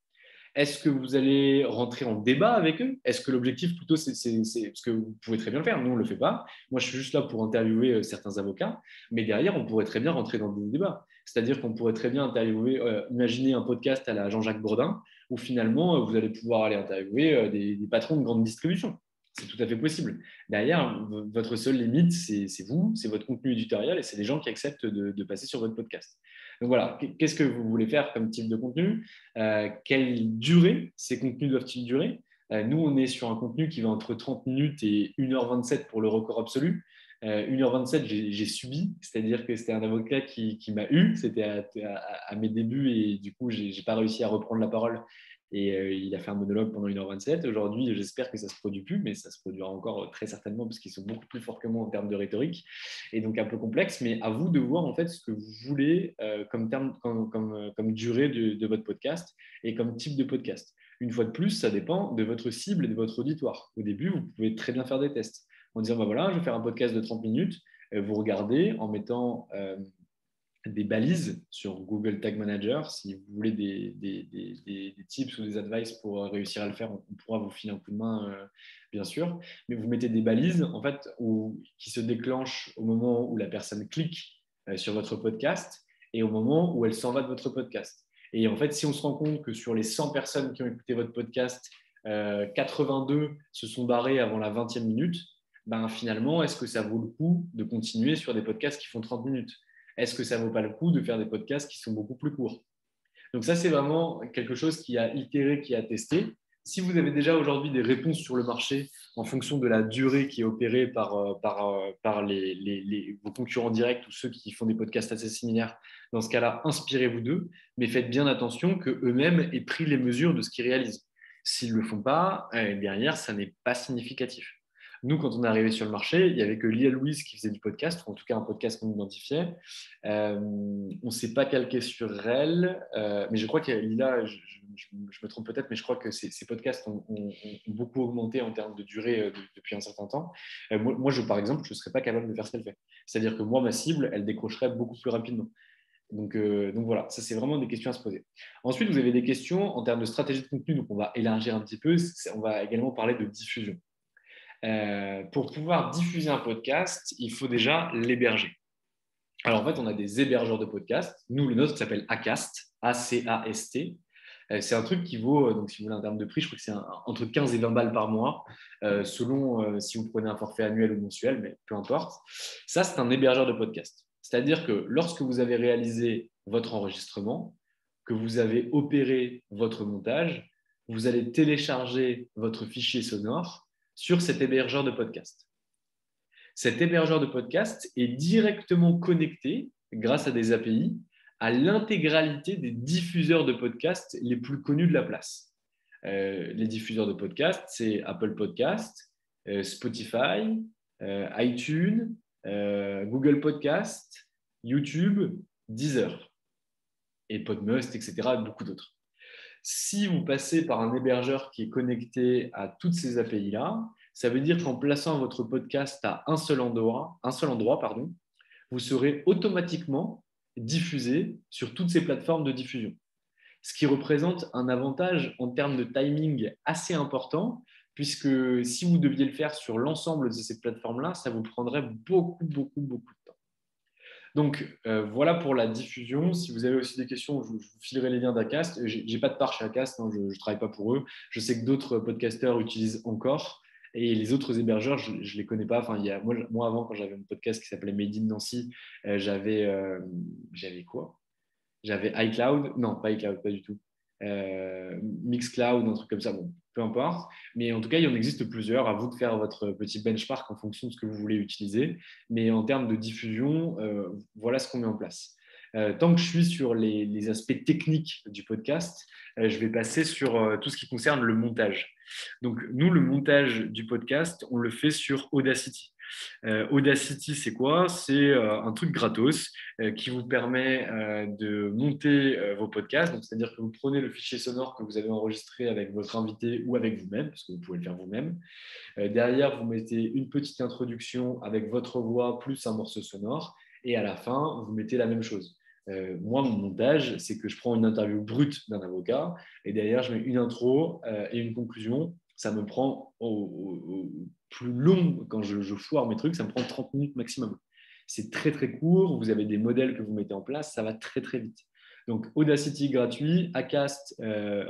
Est-ce que vous allez rentrer en débat avec eux? Est-ce que l'objectif plutôt, c'est parce que vous pouvez très bien le faire, nous on ne le fait pas. Moi je suis juste là pour interviewer certains avocats, mais derrière on pourrait très bien rentrer dans des débats. C'est-à-dire qu'on pourrait très bien interviewer, imaginer un podcast à la Jean-Jacques Bourdin, où finalement vous allez pouvoir aller interviewer des patrons de grande distribution. C'est tout à fait possible. Derrière, votre seule limite, c'est vous, c'est votre contenu éditorial et c'est les gens qui acceptent de passer sur votre podcast. Donc voilà, qu'est-ce que vous voulez faire comme type de contenu? Quelle durée ces contenus doivent-ils durer? Nous, on est sur un contenu qui va entre 30 minutes et 1h27 pour le record absolu. 1h27, j'ai subi, c'est-à-dire que c'était un avocat qui m'a eu, c'était à mes débuts et du coup, je n'ai pas réussi à reprendre la parole et il a fait un monologue pendant 1h27. Aujourd'hui, j'espère que ça ne se produit plus, mais ça se produira encore très certainement parce qu'ils sont beaucoup plus forts que moi en termes de rhétorique et donc un peu complexe, mais à vous de voir en fait ce que vous voulez comme durée de votre podcast et comme type de podcast. Une fois de plus, ça dépend de votre cible et de votre auditoire. Au début, vous pouvez très bien faire des tests en disant, voilà, je vais faire un podcast de 30 minutes, vous regardez en mettant des balises sur Google Tag Manager. Si vous voulez des tips ou des advice pour réussir à le faire, on pourra vous filer un coup de main, bien sûr. Mais vous mettez des balises en fait, qui se déclenchent au moment où la personne clique sur votre podcast et au moment où elle s'en va de votre podcast. Et en fait, si on se rend compte que sur les 100 personnes qui ont écouté votre podcast, 82 se sont barrés avant la 20e minute, finalement, est-ce que ça vaut le coup de continuer sur des podcasts qui font 30 minutes? Est-ce que ça ne vaut pas le coup de faire des podcasts qui sont beaucoup plus courts? Donc ça, c'est vraiment quelque chose qui a itéré, qui a testé. Si vous avez déjà aujourd'hui des réponses sur le marché en fonction de la durée qui est opérée par vos concurrents directs ou ceux qui font des podcasts assez similaires, dans ce cas-là, inspirez-vous d'eux, mais faites bien attention qu'eux-mêmes aient pris les mesures de ce qu'ils réalisent. S'ils ne le font pas, derrière, ça n'est pas significatif. Nous, quand on est arrivé sur le marché, il n'y avait que Lia Louise qui faisait du podcast, ou en tout cas un podcast qu'on identifiait. On ne s'est pas calqué sur elle, mais je crois que Lila, je me trompe peut-être, mais je crois que ces podcasts ont beaucoup augmenté en termes de durée depuis un certain temps. Moi, par exemple, je ne serais pas capable de faire ce qu'elle fait. C'est-à-dire que moi, ma cible, elle décrocherait beaucoup plus rapidement. Donc voilà, ça c'est vraiment des questions à se poser. Ensuite, vous avez des questions en termes de stratégie de contenu, donc on va élargir un petit peu. On va également parler de diffusion. Pour pouvoir diffuser un podcast, il faut déjà l'héberger. Alors en fait, on a des hébergeurs de podcasts. Nous, le nôtre s'appelle Acast, A-C-A-S-T. C'est un truc qui vaut, donc si vous voulez un terme de prix, je crois que c'est entre 15 et 20 balles par mois, selon si vous prenez un forfait annuel ou mensuel, mais peu importe. Ça, c'est un hébergeur de podcast. C'est-à-dire que lorsque vous avez réalisé votre enregistrement, que vous avez opéré votre montage, vous allez télécharger votre fichier sonore sur cet hébergeur de podcast. Cet hébergeur de podcast est directement connecté, grâce à des API, à l'intégralité des diffuseurs de podcasts les plus connus de la place. Les diffuseurs de podcasts, c'est Apple Podcast, Spotify, iTunes, Google Podcast, YouTube, Deezer et Podmust, etc., beaucoup d'autres. Si vous passez par un hébergeur qui est connecté à toutes ces API-là, ça veut dire qu'en plaçant votre podcast à un seul endroit, vous serez automatiquement diffusé sur toutes ces plateformes de diffusion. Ce qui représente un avantage en termes de timing assez important, puisque si vous deviez le faire sur l'ensemble de ces plateformes-là, ça vous prendrait beaucoup de temps. Donc, voilà pour la diffusion. Si vous avez aussi des questions, je vous filerai les liens d'Acast. Je n'ai pas de part chez Acast, hein, je ne travaille pas pour eux. Je sais que d'autres podcasteurs utilisent encore. Et les autres hébergeurs, je ne les connais pas. Enfin, moi, avant, quand j'avais mon podcast qui s'appelait Made in Nancy, j'avais quoi? J'avais iCloud. Non, pas iCloud, pas du tout. Mixcloud, un truc comme ça. Bon, peu importe. Mais en tout cas, il y en existe plusieurs. À vous de faire votre petit benchmark en fonction de ce que vous voulez utiliser. Mais en termes de diffusion, voilà ce qu'on met en place. Tant que je suis sur les aspects techniques du podcast, je vais passer sur tout ce qui concerne le montage. Donc, nous, le montage du podcast, on le fait sur Audacity. Audacity, c'est quoi? C'est un truc gratos qui vous permet de monter vos podcasts. Donc, c'est-à-dire que vous prenez le fichier sonore que vous avez enregistré avec votre invité ou avec vous-même, parce que vous pouvez le faire vous-même. Derrière, vous mettez une petite introduction avec votre voix plus un morceau sonore. Et à la fin, vous mettez la même chose. Moi, mon montage, c'est que je prends une interview brute d'un avocat et derrière, je mets une intro et une conclusion. Ça me prend au plus long, quand je foire mes trucs, ça me prend 30 minutes maximum. C'est très, très court. Vous avez des modèles que vous mettez en place. Ça va très, très vite. Donc, Audacity gratuit, Acast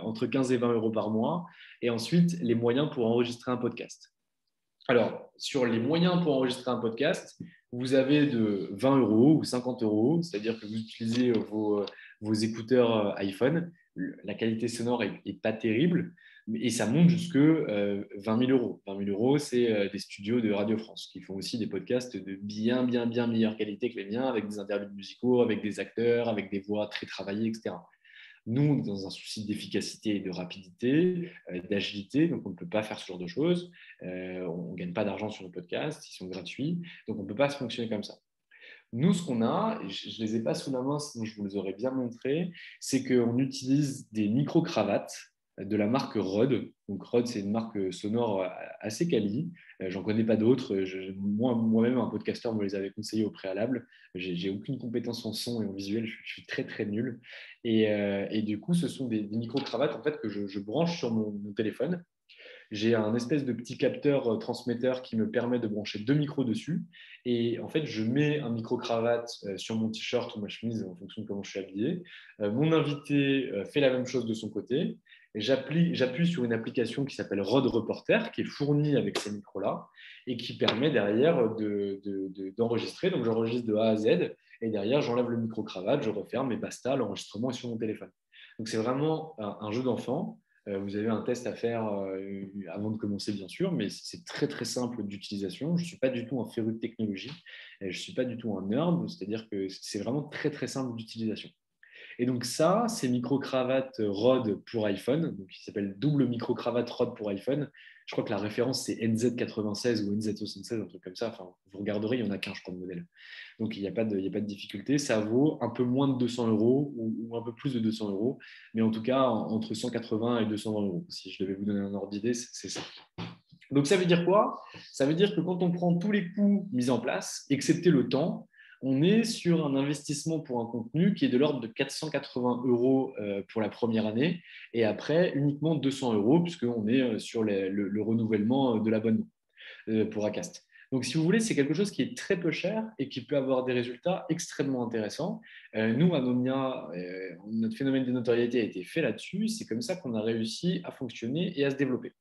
entre 15 et 20 euros par mois. Et ensuite, les moyens pour enregistrer un podcast. Alors, sur les moyens pour enregistrer un podcast, vous avez de 20 euros ou 50 euros, c'est-à-dire que vous utilisez vos écouteurs iPhone. La qualité sonore n'est pas terrible et ça monte jusque 20 000 euros. 20 000 euros, c'est des studios de Radio France qui font aussi des podcasts de bien meilleure qualité que les miens, avec des interviews musicaux, avec des acteurs, avec des voix très travaillées, etc. Nous, dans un souci d'efficacité et de rapidité, d'agilité, donc on ne peut pas faire ce genre de choses. On ne gagne pas d'argent sur nos podcasts, ils sont gratuits, donc on ne peut pas se fonctionner comme ça. Nous, ce qu'on a, je ne les ai pas sous la main, sinon je vous les aurais bien montrés, c'est qu'on utilise des micro-cravates de la marque Rode. Donc Rode, c'est une marque sonore assez quali. J'en connais pas d'autres. Moi-même, un podcasteur me les avait conseillés au préalable. J'ai aucune compétence en son et en visuel. Je suis très très nul. Et du coup, ce sont des micro-cravates en fait que je branche sur mon téléphone. J'ai un espèce de petit capteur transmetteur qui me permet de brancher deux micros dessus. Et en fait, je mets un micro-cravate sur mon t-shirt ou ma chemise en fonction de comment je suis habillé. Mon invité fait la même chose de son côté. J'appuie sur une application qui s'appelle Rode Reporter, qui est fournie avec ces micros-là et qui permet derrière d'enregistrer. Donc, j'enregistre de A à Z et derrière, j'enlève le micro-cravate, je referme et basta, l'enregistrement est sur mon téléphone. Donc, c'est vraiment un jeu d'enfant. Vous avez un test à faire avant de commencer, bien sûr, mais c'est très, très simple d'utilisation. Je ne suis pas du tout un féru de technologie. Je ne suis pas du tout un nerd, c'est-à-dire que c'est vraiment très, très simple d'utilisation. Et donc ça, ces micro-cravates Rode pour iPhone, donc qui s'appelle double micro-cravate Rode pour iPhone. Je crois que la référence, c'est NZ96 ou NZ76, un truc comme ça. Enfin, vous regarderez, il y en a qu'un, je crois, de modèle. Donc, il n'y a pas de difficulté. Ça vaut un peu moins de 200 euros ou un peu plus de 200 euros. Mais en tout cas, entre 180 et 220 euros. Si je devais vous donner un ordre d'idée, c'est ça. Donc, ça veut dire quoi? Ça veut dire que quand on prend tous les coûts mis en place, excepté le temps, on est sur un investissement pour un contenu qui est de l'ordre de 480 euros pour la première année et après uniquement 200 euros puisqu'on est sur le renouvellement de l'abonnement. pour Acast. Donc, si vous voulez, c'est quelque chose qui est très peu cher et qui peut avoir des résultats extrêmement intéressants. Nous, à Nomia, notre phénomène de notoriété a été fait là-dessus. C'est comme ça qu'on a réussi à fonctionner et à se développer.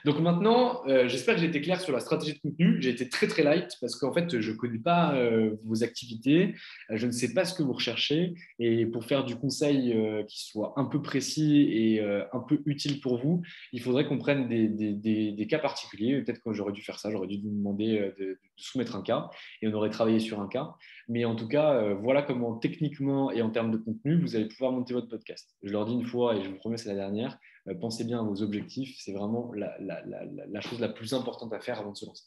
Donc maintenant, j'espère que j'ai été clair sur la stratégie de contenu. J'ai été très très light parce qu'en fait, je ne connais pas vos activités, je ne sais pas ce que vous recherchez. Et pour faire du conseil qui soit un peu précis et un peu utile pour vous, il faudrait qu'on prenne des cas particuliers. Peut-être que j'aurais dû faire ça, j'aurais dû vous demander de soumettre un cas et on aurait travaillé sur un cas. Mais en tout cas, voilà comment techniquement et en termes de contenu, vous allez pouvoir monter votre podcast. Je leur dis une fois et je vous promets, c'est la dernière. Pensez bien à vos objectifs, c'est vraiment la chose la plus importante à faire avant de se lancer.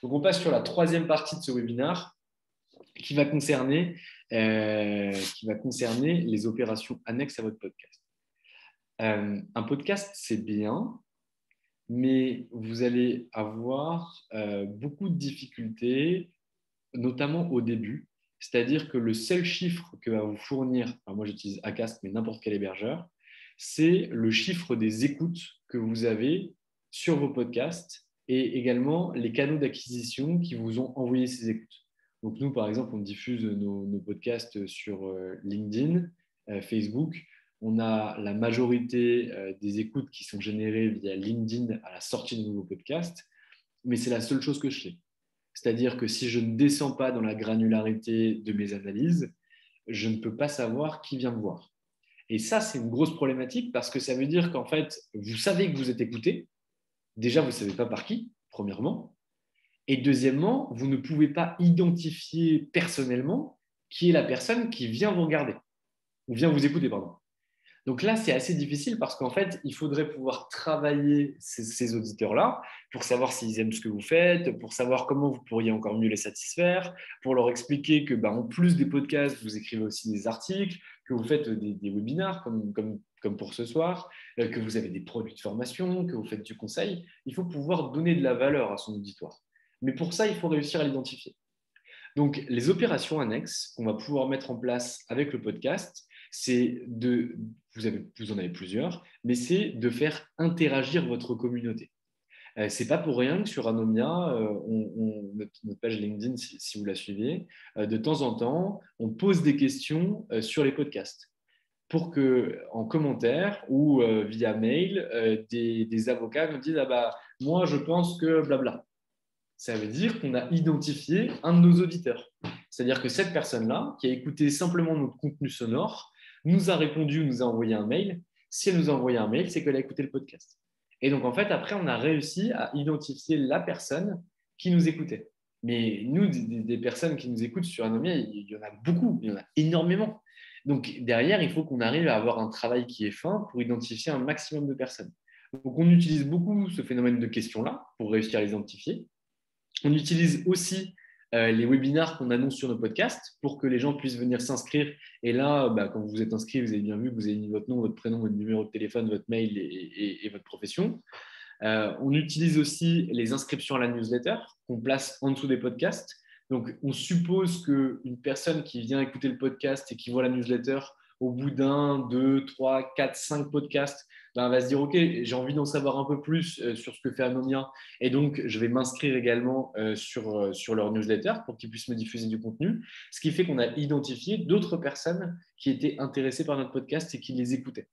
Donc, on passe sur la troisième partie de ce webinaire qui va concerner les opérations annexes à votre podcast. Un podcast, c'est bien, mais vous allez avoir beaucoup de difficultés, notamment au début. C'est-à-dire que le seul chiffre que va vous fournir, moi j'utilise Acast, mais n'importe quel hébergeur, c'est le chiffre des écoutes que vous avez sur vos podcasts et également les canaux d'acquisition qui vous ont envoyé ces écoutes. Donc nous, par exemple, on diffuse nos podcasts sur LinkedIn, Facebook. On a la majorité des écoutes qui sont générées via LinkedIn à la sortie de nouveaux podcasts, mais c'est la seule chose que je fais. C'est-à-dire que si je ne descends pas dans la granularité de mes analyses, je ne peux pas savoir qui vient me voir. Et ça, c'est une grosse problématique parce que ça veut dire qu'en fait, vous savez que vous êtes écouté. Déjà, vous ne savez pas par qui, premièrement. Et deuxièmement, vous ne pouvez pas identifier personnellement qui est la personne qui vient vous regarder ou vient vous écouter, pardon. Donc là, c'est assez difficile parce qu'en fait, il faudrait pouvoir travailler ces auditeurs-là pour savoir s'ils aiment ce que vous faites, pour savoir comment vous pourriez encore mieux les satisfaire, pour leur expliquer que, en plus des podcasts, vous écrivez aussi des articles, que vous faites des webinaires comme pour ce soir, que vous avez des produits de formation, que vous faites du conseil. Il faut pouvoir donner de la valeur à son auditoire. Mais pour ça, il faut réussir à l'identifier. Donc, les opérations annexes qu'on va pouvoir mettre en place avec le podcast, c'est vous en avez plusieurs, mais c'est de faire interagir votre communauté. C'est pas pour rien que sur Anomia, notre page LinkedIn, si vous la suivez, de temps en temps, on pose des questions sur les podcasts pour que, en commentaire ou via mail, des avocats nous disent ah bah moi je pense que blabla. Ça veut dire qu'on a identifié un de nos auditeurs. C'est-à-dire que cette personne-là, qui a écouté simplement notre contenu sonore, nous a répondu, nous a envoyé un mail. Si elle nous a envoyé un mail, c'est qu'elle a écouté le podcast. Et donc, en fait, après, on a réussi à identifier la personne qui nous écoutait. Mais nous, des personnes qui nous écoutent sur Anomia, il y en a beaucoup, il y en a énormément. Donc, derrière, il faut qu'on arrive à avoir un travail qui est fin pour identifier un maximum de personnes. Donc, on utilise beaucoup ce phénomène de questions-là pour réussir à les identifier. On utilise aussi les webinaires qu'on annonce sur nos podcasts pour que les gens puissent venir s'inscrire. Et là, quand vous êtes inscrit, vous avez bien vu que vous avez mis votre nom, votre prénom, votre numéro de téléphone, votre mail et votre profession. On utilise aussi les inscriptions à la newsletter qu'on place en dessous des podcasts. Donc, on suppose qu'une personne qui vient écouter le podcast et qui voit la newsletter, au bout d'un, deux, trois, quatre, cinq podcasts, va se dire « Ok, j'ai envie d'en savoir un peu plus sur ce que fait Anomia et donc je vais m'inscrire également sur leur newsletter pour qu'ils puissent me diffuser du contenu. » Ce qui fait qu'on a identifié d'autres personnes qui étaient intéressées par notre podcast et qui les écoutaient.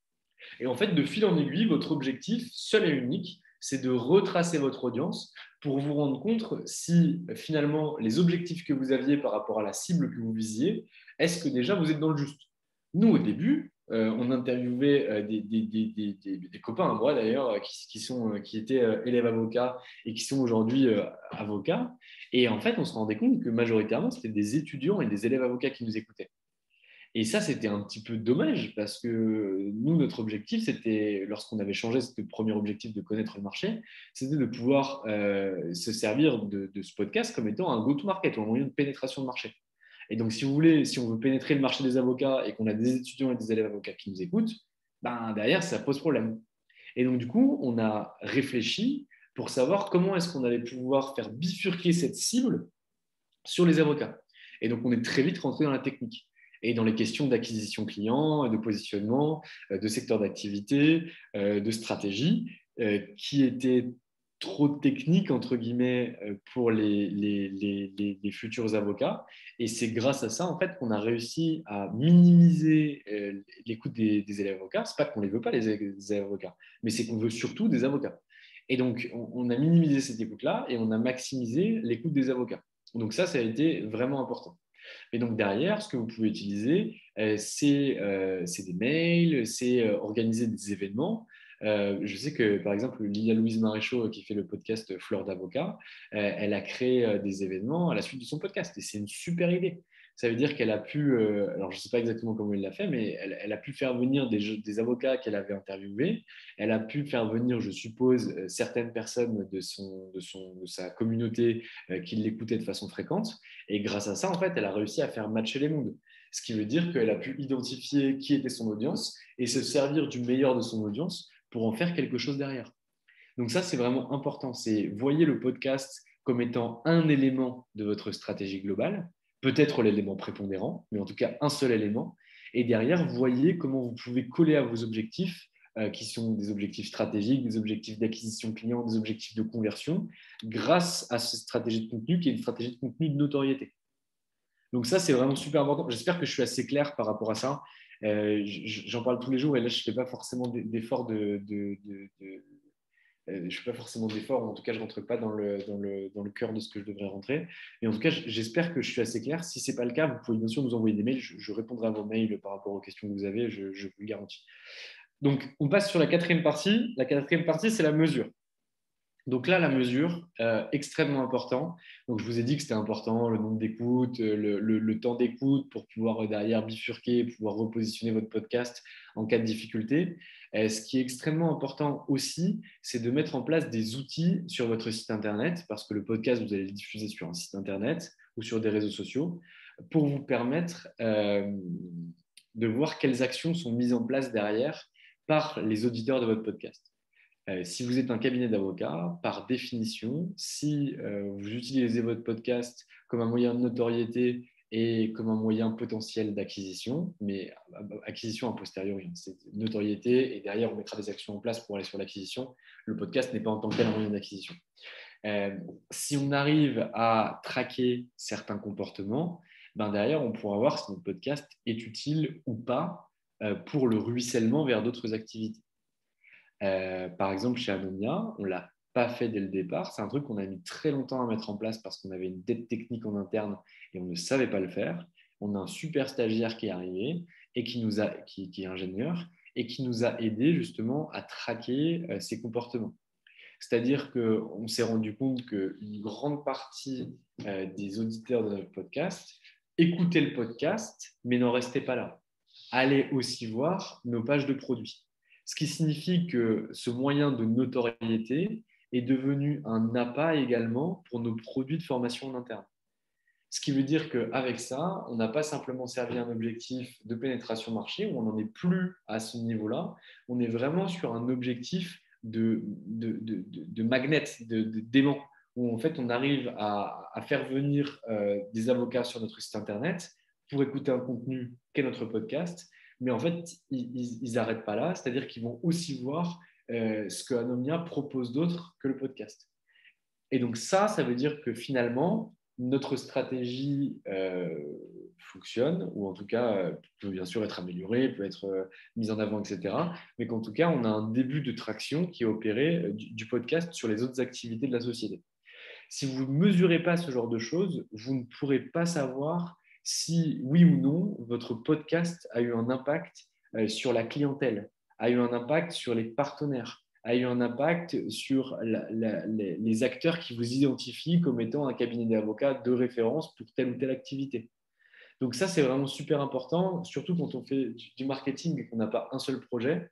Et en fait, de fil en aiguille, votre objectif, seul et unique, c'est de retracer votre audience pour vous rendre compte si finalement les objectifs que vous aviez par rapport à la cible que vous visiez, est-ce que déjà vous êtes dans le juste. Nous, au début, on interviewait des copains à moi d'ailleurs qui étaient élèves avocats et qui sont aujourd'hui avocats. Et en fait, on se rendait compte que majoritairement, c'était des étudiants et des élèves avocats qui nous écoutaient. Et ça, c'était un petit peu dommage parce que nous, notre objectif, c'était, lorsqu'on avait changé ce premier objectif de connaître le marché, c'était de pouvoir se servir de ce podcast comme étant un go-to-market ou un moyen de pénétration de marché. Et donc, si vous voulez, si on veut pénétrer le marché des avocats et qu'on a des étudiants et des élèves avocats qui nous écoutent, derrière, ça pose problème. Et donc, du coup, on a réfléchi pour savoir comment est-ce qu'on allait pouvoir faire bifurquer cette cible sur les avocats. Et donc, on est très vite rentré dans la technique et dans les questions d'acquisition client, de positionnement, de secteur d'activité, de stratégie, qui étaient trop technique, entre guillemets, pour les futurs avocats. Et c'est grâce à ça, en fait, qu'on a réussi à minimiser les coûts des élèves avocats. Ce n'est pas qu'on ne les veut pas, les élèves avocats, mais c'est qu'on veut surtout des avocats. Et donc, on a minimisé ces coûts-là et on a maximisé les coûts des avocats. Donc ça a été vraiment important. Et donc derrière, ce que vous pouvez utiliser, c'est des mails, c'est organiser des événements. Je sais que, par exemple, Lilia Louise Maréchaux, qui fait le podcast Fleur d'avocat, elle a créé des événements à la suite de son podcast. Et c'est une super idée. Ça veut dire qu'elle a pu, alors je ne sais pas exactement comment elle l'a fait, mais elle a pu faire venir des avocats qu'elle avait interviewés. Elle a pu faire venir, je suppose, certaines personnes de sa communauté qui l'écoutaient de façon fréquente. Et grâce à ça, en fait, elle a réussi à faire matcher les mondes. Ce qui veut dire qu'elle a pu identifier qui était son audience et se servir du meilleur de son audience pour en faire quelque chose derrière. Donc ça, c'est vraiment important. C'est voyez le podcast comme étant un élément de votre stratégie globale, peut-être l'élément prépondérant, mais en tout cas un seul élément. Et derrière, voyez comment vous pouvez coller à vos objectifs, qui sont des objectifs stratégiques, des objectifs d'acquisition client, des objectifs de conversion, grâce à cette stratégie de contenu qui est une stratégie de contenu de notoriété. Donc ça, c'est vraiment super important. J'espère que je suis assez clair par rapport à ça. J'en parle tous les jours et là, je ne fais pas forcément d'efforts je ne fais pas forcément d'efforts, en tout cas, je ne rentre pas dans le cœur de ce que je devrais rentrer. Mais en tout cas, j'espère que je suis assez clair. Si ce n'est pas le cas, vous pouvez bien sûr nous envoyer des mails. Je répondrai à vos mails par rapport aux questions que vous avez, je vous le garantis. Donc, on passe sur la quatrième partie. La quatrième partie, c'est la mesure. Donc là, la mesure, extrêmement important. Donc, je vous ai dit que c'était important, le nombre d'écoutes, le temps d'écoute pour pouvoir derrière bifurquer, pouvoir repositionner votre podcast en cas de difficulté. Ce qui est extrêmement important aussi, c'est de mettre en place des outils sur votre site Internet, parce que le podcast, vous allez le diffuser sur un site Internet ou sur des réseaux sociaux, pour vous permettre de voir quelles actions sont mises en place derrière par les auditeurs de votre podcast. Si vous êtes un cabinet d'avocats, par définition, si vous utilisez votre podcast comme un moyen de notoriété et comme un moyen potentiel d'acquisition, mais acquisition a posteriori, c'est notoriété et derrière on mettra des actions en place pour aller sur l'acquisition. Le podcast n'est pas en tant que tel un moyen d'acquisition. Si on arrive à traquer certains comportements, ben derrière on pourra voir si notre podcast est utile ou pas pour le ruissellement vers d'autres activités. Par exemple, chez Anomia, on ne l'a pas fait dès le départ. C'est un truc qu'on a mis très longtemps à mettre en place parce qu'on avait une dette technique en interne et on ne savait pas le faire. On a un super stagiaire qui est arrivé et qui est ingénieur et qui nous a aidé justement à traquer ces comportements. C'est-à-dire qu'on s'est rendu compte qu'une grande partie des auditeurs de notre podcast écoutaient le podcast, mais n'en restaient pas là. Allaient aussi voir nos pages de produits. Ce qui signifie que ce moyen de notoriété est devenu un appât également pour nos produits de formation en interne. Ce qui veut dire qu'avec ça, on n'a pas simplement servi un objectif de pénétration marché, où on n'en est plus à ce niveau-là, on est vraiment sur un objectif de magnet, d'aimant, où en fait on arrive à faire venir des avocats sur notre site internet pour écouter un contenu qu'est notre podcast, mais en fait ils n'arrêtent pas là, c'est-à-dire qu'ils vont aussi voir ce que Anomia propose d'autre que le podcast. Et donc ça veut dire que finalement, notre stratégie fonctionne, ou en tout cas peut bien sûr être améliorée, peut être mise en avant, etc. Mais qu'en tout cas, on a un début de traction qui est opéré du podcast sur les autres activités de la société. Si vous ne mesurez pas ce genre de choses, vous ne pourrez pas savoir si, oui ou non, votre podcast a eu un impact sur la clientèle, a eu un impact sur les partenaires, a eu un impact sur les acteurs qui vous identifient comme étant un cabinet d'avocats de référence pour telle ou telle activité. Donc ça, c'est vraiment super important, surtout quand on fait du marketing et qu'on n'a pas un seul projet,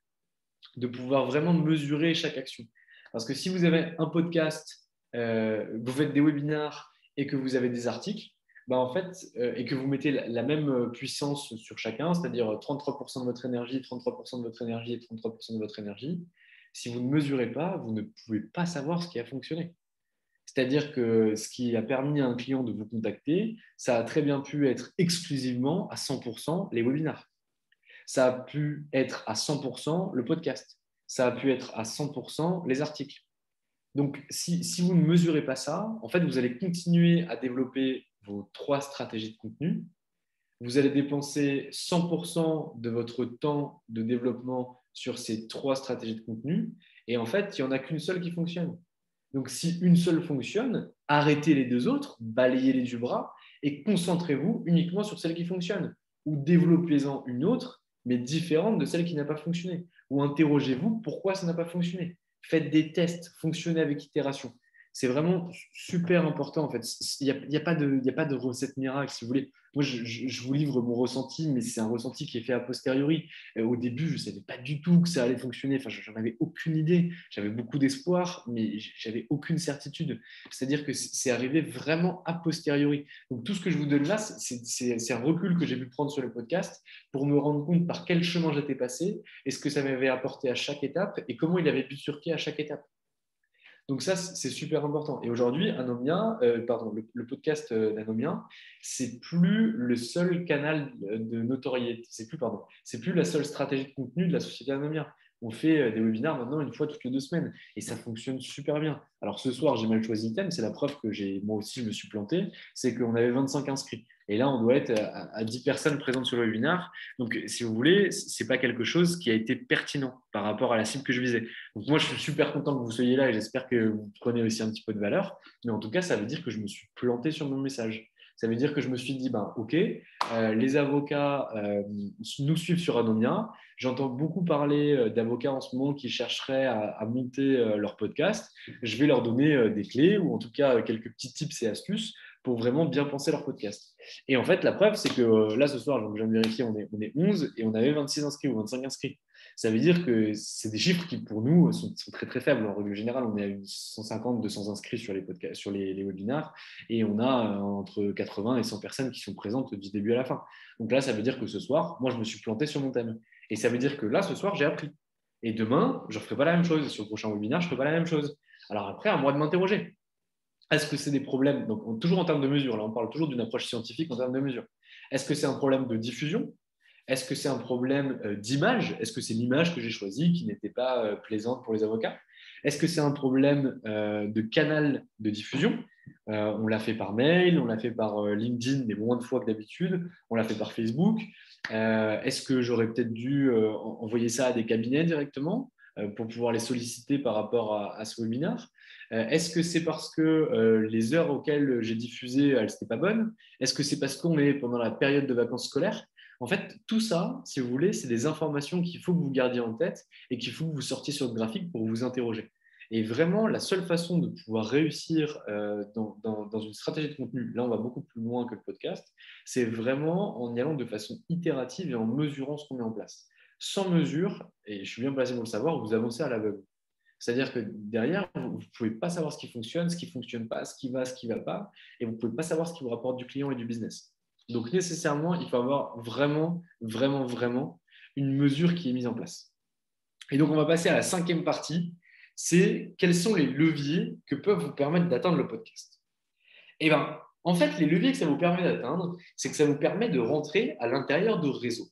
de pouvoir vraiment mesurer chaque action. Parce que si vous avez un podcast, vous faites des webinars et que vous avez des articles, bah en fait, et que vous mettez la même puissance sur chacun, c'est-à-dire 33% de votre énergie, 33% de votre énergie et 33% de votre énergie, si vous ne mesurez pas, vous ne pouvez pas savoir ce qui a fonctionné. C'est-à-dire que ce qui a permis à un client de vous contacter, ça a très bien pu être exclusivement à 100% les webinars. Ça a pu être à 100% le podcast. Ça a pu être à 100% les articles. Donc, si vous ne mesurez pas ça, en fait, vous allez continuer à développer vos 3 stratégies de contenu. Vous allez dépenser 100% de votre temps de développement sur ces 3 stratégies de contenu. Et en fait, il n'y en a qu'une seule qui fonctionne. Donc, si une seule fonctionne, arrêtez les 2 autres, balayez-les du bras et concentrez-vous uniquement sur celle qui fonctionne. Ou développez-en une autre, mais différente de celle qui n'a pas fonctionné. Ou interrogez-vous pourquoi ça n'a pas fonctionné. Faites des tests, fonctionnez avec itération. C'est vraiment super important en fait. Il n'y a pas de recette miracle si vous voulez. Moi, je vous livre mon ressenti, mais c'est un ressenti qui est fait a posteriori. Au début, je ne savais pas du tout que ça allait fonctionner. Enfin, j'en avais aucune idée. J'avais beaucoup d'espoir, mais j'avais aucune certitude. C'est-à-dire que c'est arrivé vraiment a posteriori. Donc, tout ce que je vous donne là, c'est un recul que j'ai pu prendre sur le podcast pour me rendre compte par quel chemin j'étais passé et ce que ça m'avait apporté à chaque étape et comment il avait bifurqué à chaque étape. Donc ça, c'est super important. Et aujourd'hui, le podcast d'Anomia, c'est plus le seul canal de notoriété. C'est plus la seule stratégie de contenu de la société Anomia. On fait des webinaires maintenant une fois toutes les 2 semaines et ça fonctionne super bien. Alors ce soir, j'ai mal choisi le thème, c'est la preuve que moi aussi, je me suis planté. C'est qu'on avait 25 inscrits. Et là, on doit être à 10 personnes présentes sur le webinaire. Donc, si vous voulez, ce n'est pas quelque chose qui a été pertinent par rapport à la cible que je visais. Donc, moi, je suis super content que vous soyez là et j'espère que vous prenez aussi un petit peu de valeur. Mais en tout cas, ça veut dire que je me suis planté sur mon message. Ça veut dire que je me suis dit, OK, les avocats nous suivent sur Anomia. J'entends beaucoup parler d'avocats en ce moment qui chercheraient à monter leur podcast. Je vais leur donner des clés ou en tout cas quelques petits tips et astuces pour vraiment bien penser leur podcast. Et en fait, la preuve, c'est que là, ce soir, je viens de vérifier, on est 11 et on avait 26 inscrits ou 25 inscrits. Ça veut dire que c'est des chiffres qui, pour nous, sont très, très faibles. En règle générale, on est à 150, 200 inscrits sur les podcasts, sur les webinars et on a entre 80 et 100 personnes qui sont présentes du début à la fin. Donc là, ça veut dire que ce soir, moi, je me suis planté sur mon thème. Et ça veut dire que là, ce soir, j'ai appris. Et demain, je ne ferai pas la même chose. Sur le prochain webinaire, je ne ferai pas la même chose. Alors après, à moi de m'interroger. Est-ce que c'est des problèmes, donc toujours en termes de mesure, là on parle toujours d'une approche scientifique en termes de mesure. Est-ce que c'est un problème de diffusion? Est-ce que c'est un problème d'image? Est-ce que c'est l'image que j'ai choisie qui n'était pas plaisante pour les avocats? Est-ce que c'est un problème de canal de diffusion? On l'a fait par mail, on l'a fait par LinkedIn, mais moins de fois que d'habitude. On l'a fait par Facebook. Est-ce que j'aurais peut-être dû envoyer ça à des cabinets directement pour pouvoir les solliciter par rapport à ce webinaire? Est-ce que c'est parce que les heures auxquelles j'ai diffusé, elles n'étaient pas bonnes? Est-ce que c'est parce qu'on est pendant la période de vacances scolaires? En fait, tout ça, si vous voulez, c'est des informations qu'il faut que vous gardiez en tête et qu'il faut que vous sortiez sur le graphique pour vous interroger. Et vraiment, la seule façon de pouvoir réussir dans une stratégie de contenu, là on va beaucoup plus loin que le podcast, c'est vraiment en y allant de façon itérative et en mesurant ce qu'on met en place. Sans mesure, et je suis bien placé pour le savoir, vous avancez à l'aveugle. C'est-à-dire que derrière, vous ne pouvez pas savoir ce qui ne fonctionne pas, ce qui va pas, et vous ne pouvez pas savoir ce qui vous rapporte du client et du business. Donc nécessairement, il faut avoir vraiment, vraiment, vraiment une mesure qui est mise en place. Et donc on va passer à la 5e partie, c'est quels sont les leviers que peuvent vous permettre d'atteindre le podcast. Eh bien, en fait, les leviers que ça vous permet d'atteindre, c'est que ça vous permet de rentrer à l'intérieur de réseaux.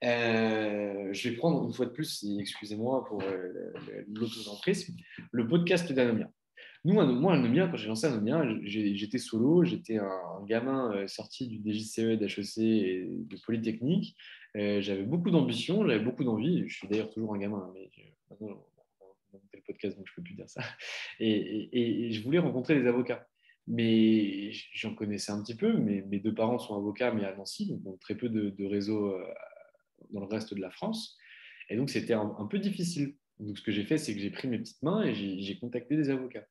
Je vais prendre une fois de plus, excusez-moi pour l'autocentrisme, le podcast d'Anomia. Moi, Anomia, quand j'ai lancé Anomia, j'étais solo, j'étais un gamin sorti du DJCE, d'HEC et de Polytechnique. J'avais beaucoup d'ambition, j'avais beaucoup d'envie. Je suis d'ailleurs toujours un gamin, mais maintenant, on a monté le podcast, donc je ne peux plus dire ça. Et je voulais rencontrer des avocats. Mais j'en connaissais un petit peu. Mes 2 parents sont avocats, mais à Nancy, donc très peu de réseaux dans le reste de la France. Et donc, c'était un peu difficile. Donc, ce que j'ai fait, c'est que j'ai pris mes petites mains et j'ai contacté des avocats.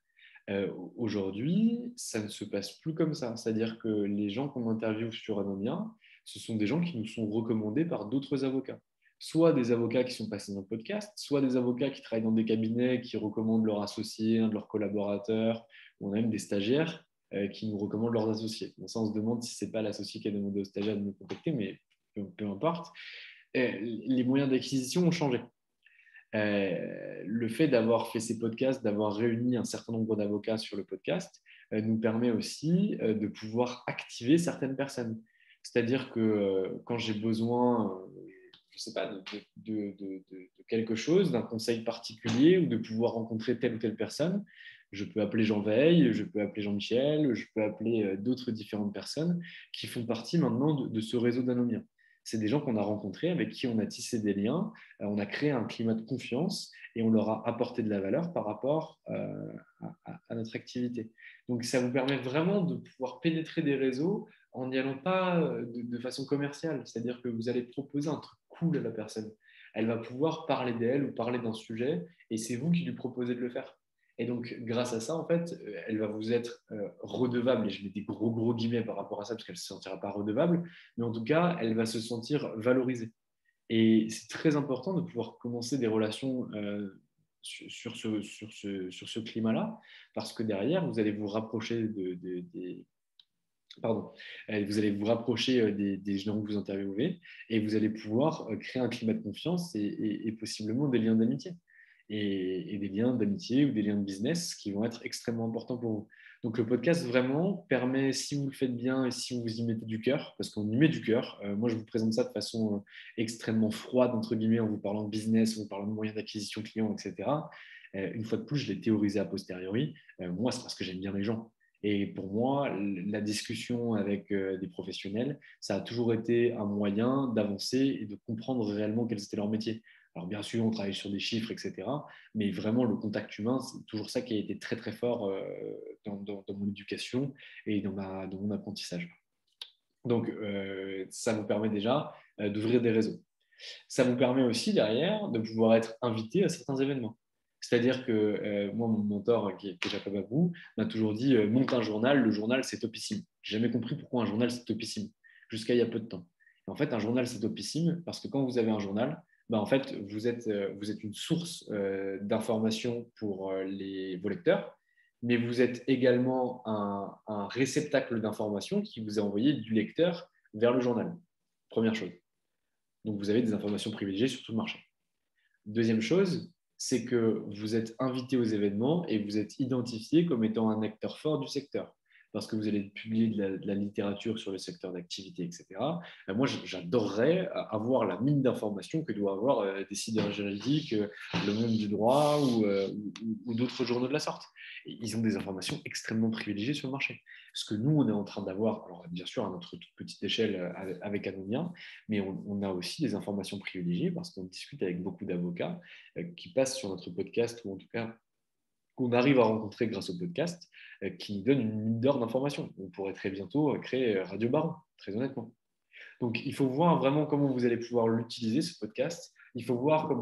Aujourd'hui, ça ne se passe plus comme ça. C'est-à-dire que les gens qu'on interviewe sur Anomia, ce sont des gens qui nous sont recommandés par d'autres avocats. Soit des avocats qui sont passés dans le podcast, soit des avocats qui travaillent dans des cabinets qui recommandent leurs associés, un de leurs collaborateurs, ou on a même des stagiaires qui nous recommandent leurs associés. Bon, ça, on se demande si ce n'est pas l'associé qui a demandé aux stagiaires de nous contacter, mais peu importe. Les moyens d'acquisition ont changé. Le fait d'avoir fait ces podcasts, d'avoir réuni un certain nombre d'avocats sur le podcast, nous permet aussi de pouvoir activer certaines personnes. C'est-à-dire que quand j'ai besoin, je sais pas, de quelque chose, d'un conseil particulier ou de pouvoir rencontrer telle ou telle personne. Je peux appeler Jean Veil, je peux appeler Jean-Michel, je peux appeler d'autres différentes personnes qui font partie maintenant de ce réseau d'Anomia. C'est des gens qu'on a rencontrés, avec qui on a tissé des liens, on a créé un climat de confiance et on leur a apporté de la valeur par rapport à notre activité. Donc, ça vous permet vraiment de pouvoir pénétrer des réseaux en n'y allant pas de façon commerciale. C'est-à-dire que vous allez proposer un truc cool à la personne. Elle va pouvoir parler d'elle ou parler d'un sujet et c'est vous qui lui proposez de le faire. Et donc, grâce à ça, en fait, elle va vous être redevable, et je mets des gros guillemets par rapport à ça, parce qu'elle ne se sentira pas redevable, mais en tout cas, elle va se sentir valorisée. Et c'est très important de pouvoir commencer des relations sur ce climat-là, parce que derrière, vous allez vous rapprocher pardon, vous allez vous rapprocher des gens que vous interviewez, et vous allez pouvoir créer un climat de confiance et possiblement des liens d'amitié. Et des liens d'amitié ou des liens de business qui vont être extrêmement importants pour vous. Donc le podcast vraiment permet, si vous le faites bien et si vous y mettez du cœur, parce qu'on y met du cœur, moi je vous présente ça de façon extrêmement froide, entre guillemets, en vous parlant de business, en vous parlant de moyens d'acquisition client, etc. Une fois de plus, je l'ai théorisé a posteriori. Moi, c'est parce que j'aime bien les gens. Et pour moi, la discussion avec des professionnels, ça a toujours été un moyen d'avancer et de comprendre réellement quels étaient leurs métiers. Alors bien sûr, on travaille sur des chiffres, etc. Mais vraiment, le contact humain, c'est toujours ça qui a été très très fort dans mon éducation et dans mon apprentissage. Donc, ça vous permet déjà d'ouvrir des réseaux. Ça vous permet aussi derrière de pouvoir être invité à certains événements. C'est-à-dire que moi, mon mentor, qui est Jacob Abou, m'a toujours dit monte un journal, le journal c'est topissime. J'ai jamais compris pourquoi un journal c'est topissime, jusqu'à il y a peu de temps. Et en fait, un journal c'est topissime parce que quand vous avez un journal, bah, en fait, vous êtes une source d'information pour vos lecteurs, mais vous êtes également un réceptacle d'information qui vous est envoyé du lecteur vers le journal. Première chose. Donc, vous avez des informations privilégiées sur tout le marché. Deuxième chose, c'est que vous êtes invité aux événements et vous êtes identifié comme étant un acteur fort du secteur parce que vous allez publier de la littérature sur le secteur d'activité, etc. Moi, j'adorerais avoir la mine d'informations que doit avoir des sites juridiques, le monde du droit ou d'autres journaux de la sorte. Et ils ont des informations extrêmement privilégiées sur le marché. Ce que nous, on est en train d'avoir, alors bien sûr à notre toute petite échelle avec Anomia, mais on a aussi des informations privilégiées parce qu'on discute avec beaucoup d'avocats qui passent sur notre podcast ou en tout cas qu'on arrive à rencontrer grâce au podcast, qui nous donne une mine d'or d'informations. On pourrait très bientôt créer Radio Baron, très honnêtement. Donc, il faut voir vraiment comment vous allez pouvoir l'utiliser, ce podcast. Il faut voir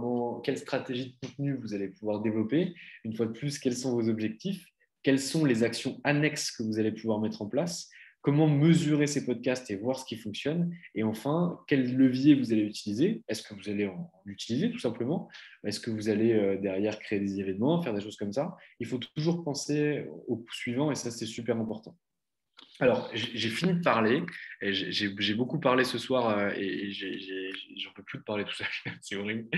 quelle stratégie de contenu vous allez pouvoir développer. Une fois de plus, quels sont vos objectifs, quelles sont les actions annexes que vous allez pouvoir mettre en place, comment mesurer ces podcasts et voir ce qui fonctionne. Et enfin, quel levier vous allez utiliser. Est-ce que vous allez en utiliser tout simplement? Est-ce que vous allez derrière créer des événements, faire des choses comme ça? Il faut toujours penser au suivant et ça, c'est super important. Alors, j'ai fini de parler. J'ai beaucoup parlé ce soir et j'en peux plus de parler tout seul. C'est horrible.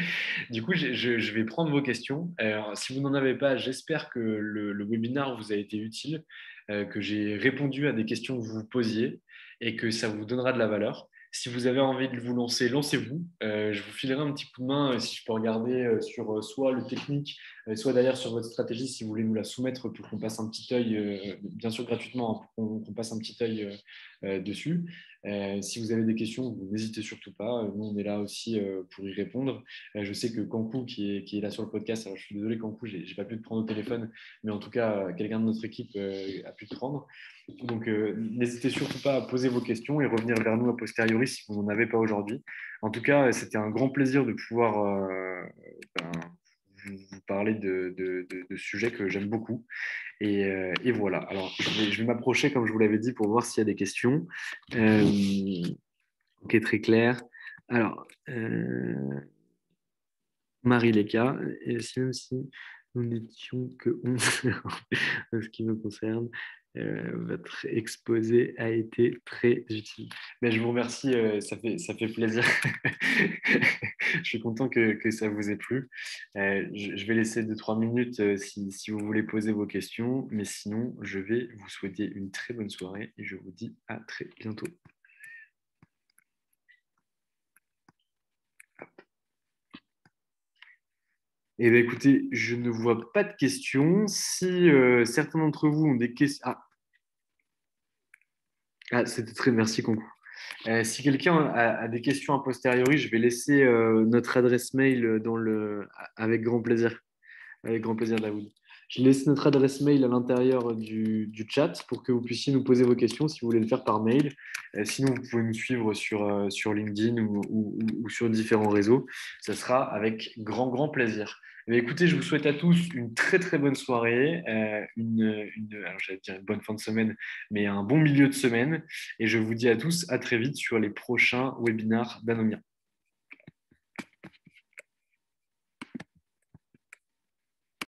Du coup, je vais prendre vos questions. Si vous n'en avez pas, j'espère que le webinaire vous a été utile, que j'ai répondu à des questions que vous vous posiez et que ça vous donnera de la valeur. Si vous avez envie de vous lancer, lancez-vous. Je vous filerai un petit coup de main si je peux regarder sur soit le technique, soit d'ailleurs sur votre stratégie si vous voulez nous la soumettre pour qu'on passe un petit œil, bien sûr gratuitement, hein, pour qu'on passe un petit œil dessus. Si vous avez des questions, vous n'hésitez surtout pas. Nous, on est là aussi pour y répondre. Je sais que Kankou, qui est là sur le podcast, alors je suis désolé Kankou, j'ai pas pu te prendre au téléphone, mais en tout cas, quelqu'un de notre équipe a pu te prendre. Donc, n'hésitez surtout pas à poser vos questions et revenir vers nous a posteriori si vous n'en avez pas aujourd'hui. En tout cas, c'était un grand plaisir de pouvoir vous parler de sujets que j'aime beaucoup. Et voilà. Alors, je vais m'approcher, comme je vous l'avais dit, pour voir s'il y a des questions. Ok, très clair. Alors, Marie Léka, et même si nous n'étions que 11 en ce qui me concerne, votre exposé a été très utile. Mais je vous remercie, ça fait plaisir. Je suis content que ça vous ait plu. Je vais laisser 2-3 minutes si vous voulez poser vos questions, mais sinon, je vais vous souhaiter une très bonne soirée et je vous dis à très bientôt. Eh bien, écoutez, je ne vois pas de questions. Si certains d'entre vous ont des questions... c'était très merci, Concours. Si quelqu'un a des questions a posteriori, je vais laisser notre adresse mail avec grand plaisir. Avec grand plaisir, Daoud. Je laisse notre adresse mail à l'intérieur du chat pour que vous puissiez nous poser vos questions si vous voulez le faire par mail. Sinon, vous pouvez nous suivre sur LinkedIn ou sur différents réseaux. Ça sera avec grand plaisir. Mais écoutez, je vous souhaite à tous une très bonne soirée, alors j'allais dire une bonne fin de semaine, mais un bon milieu de semaine. Et je vous dis à tous à très vite sur les prochains webinars d'Anomia.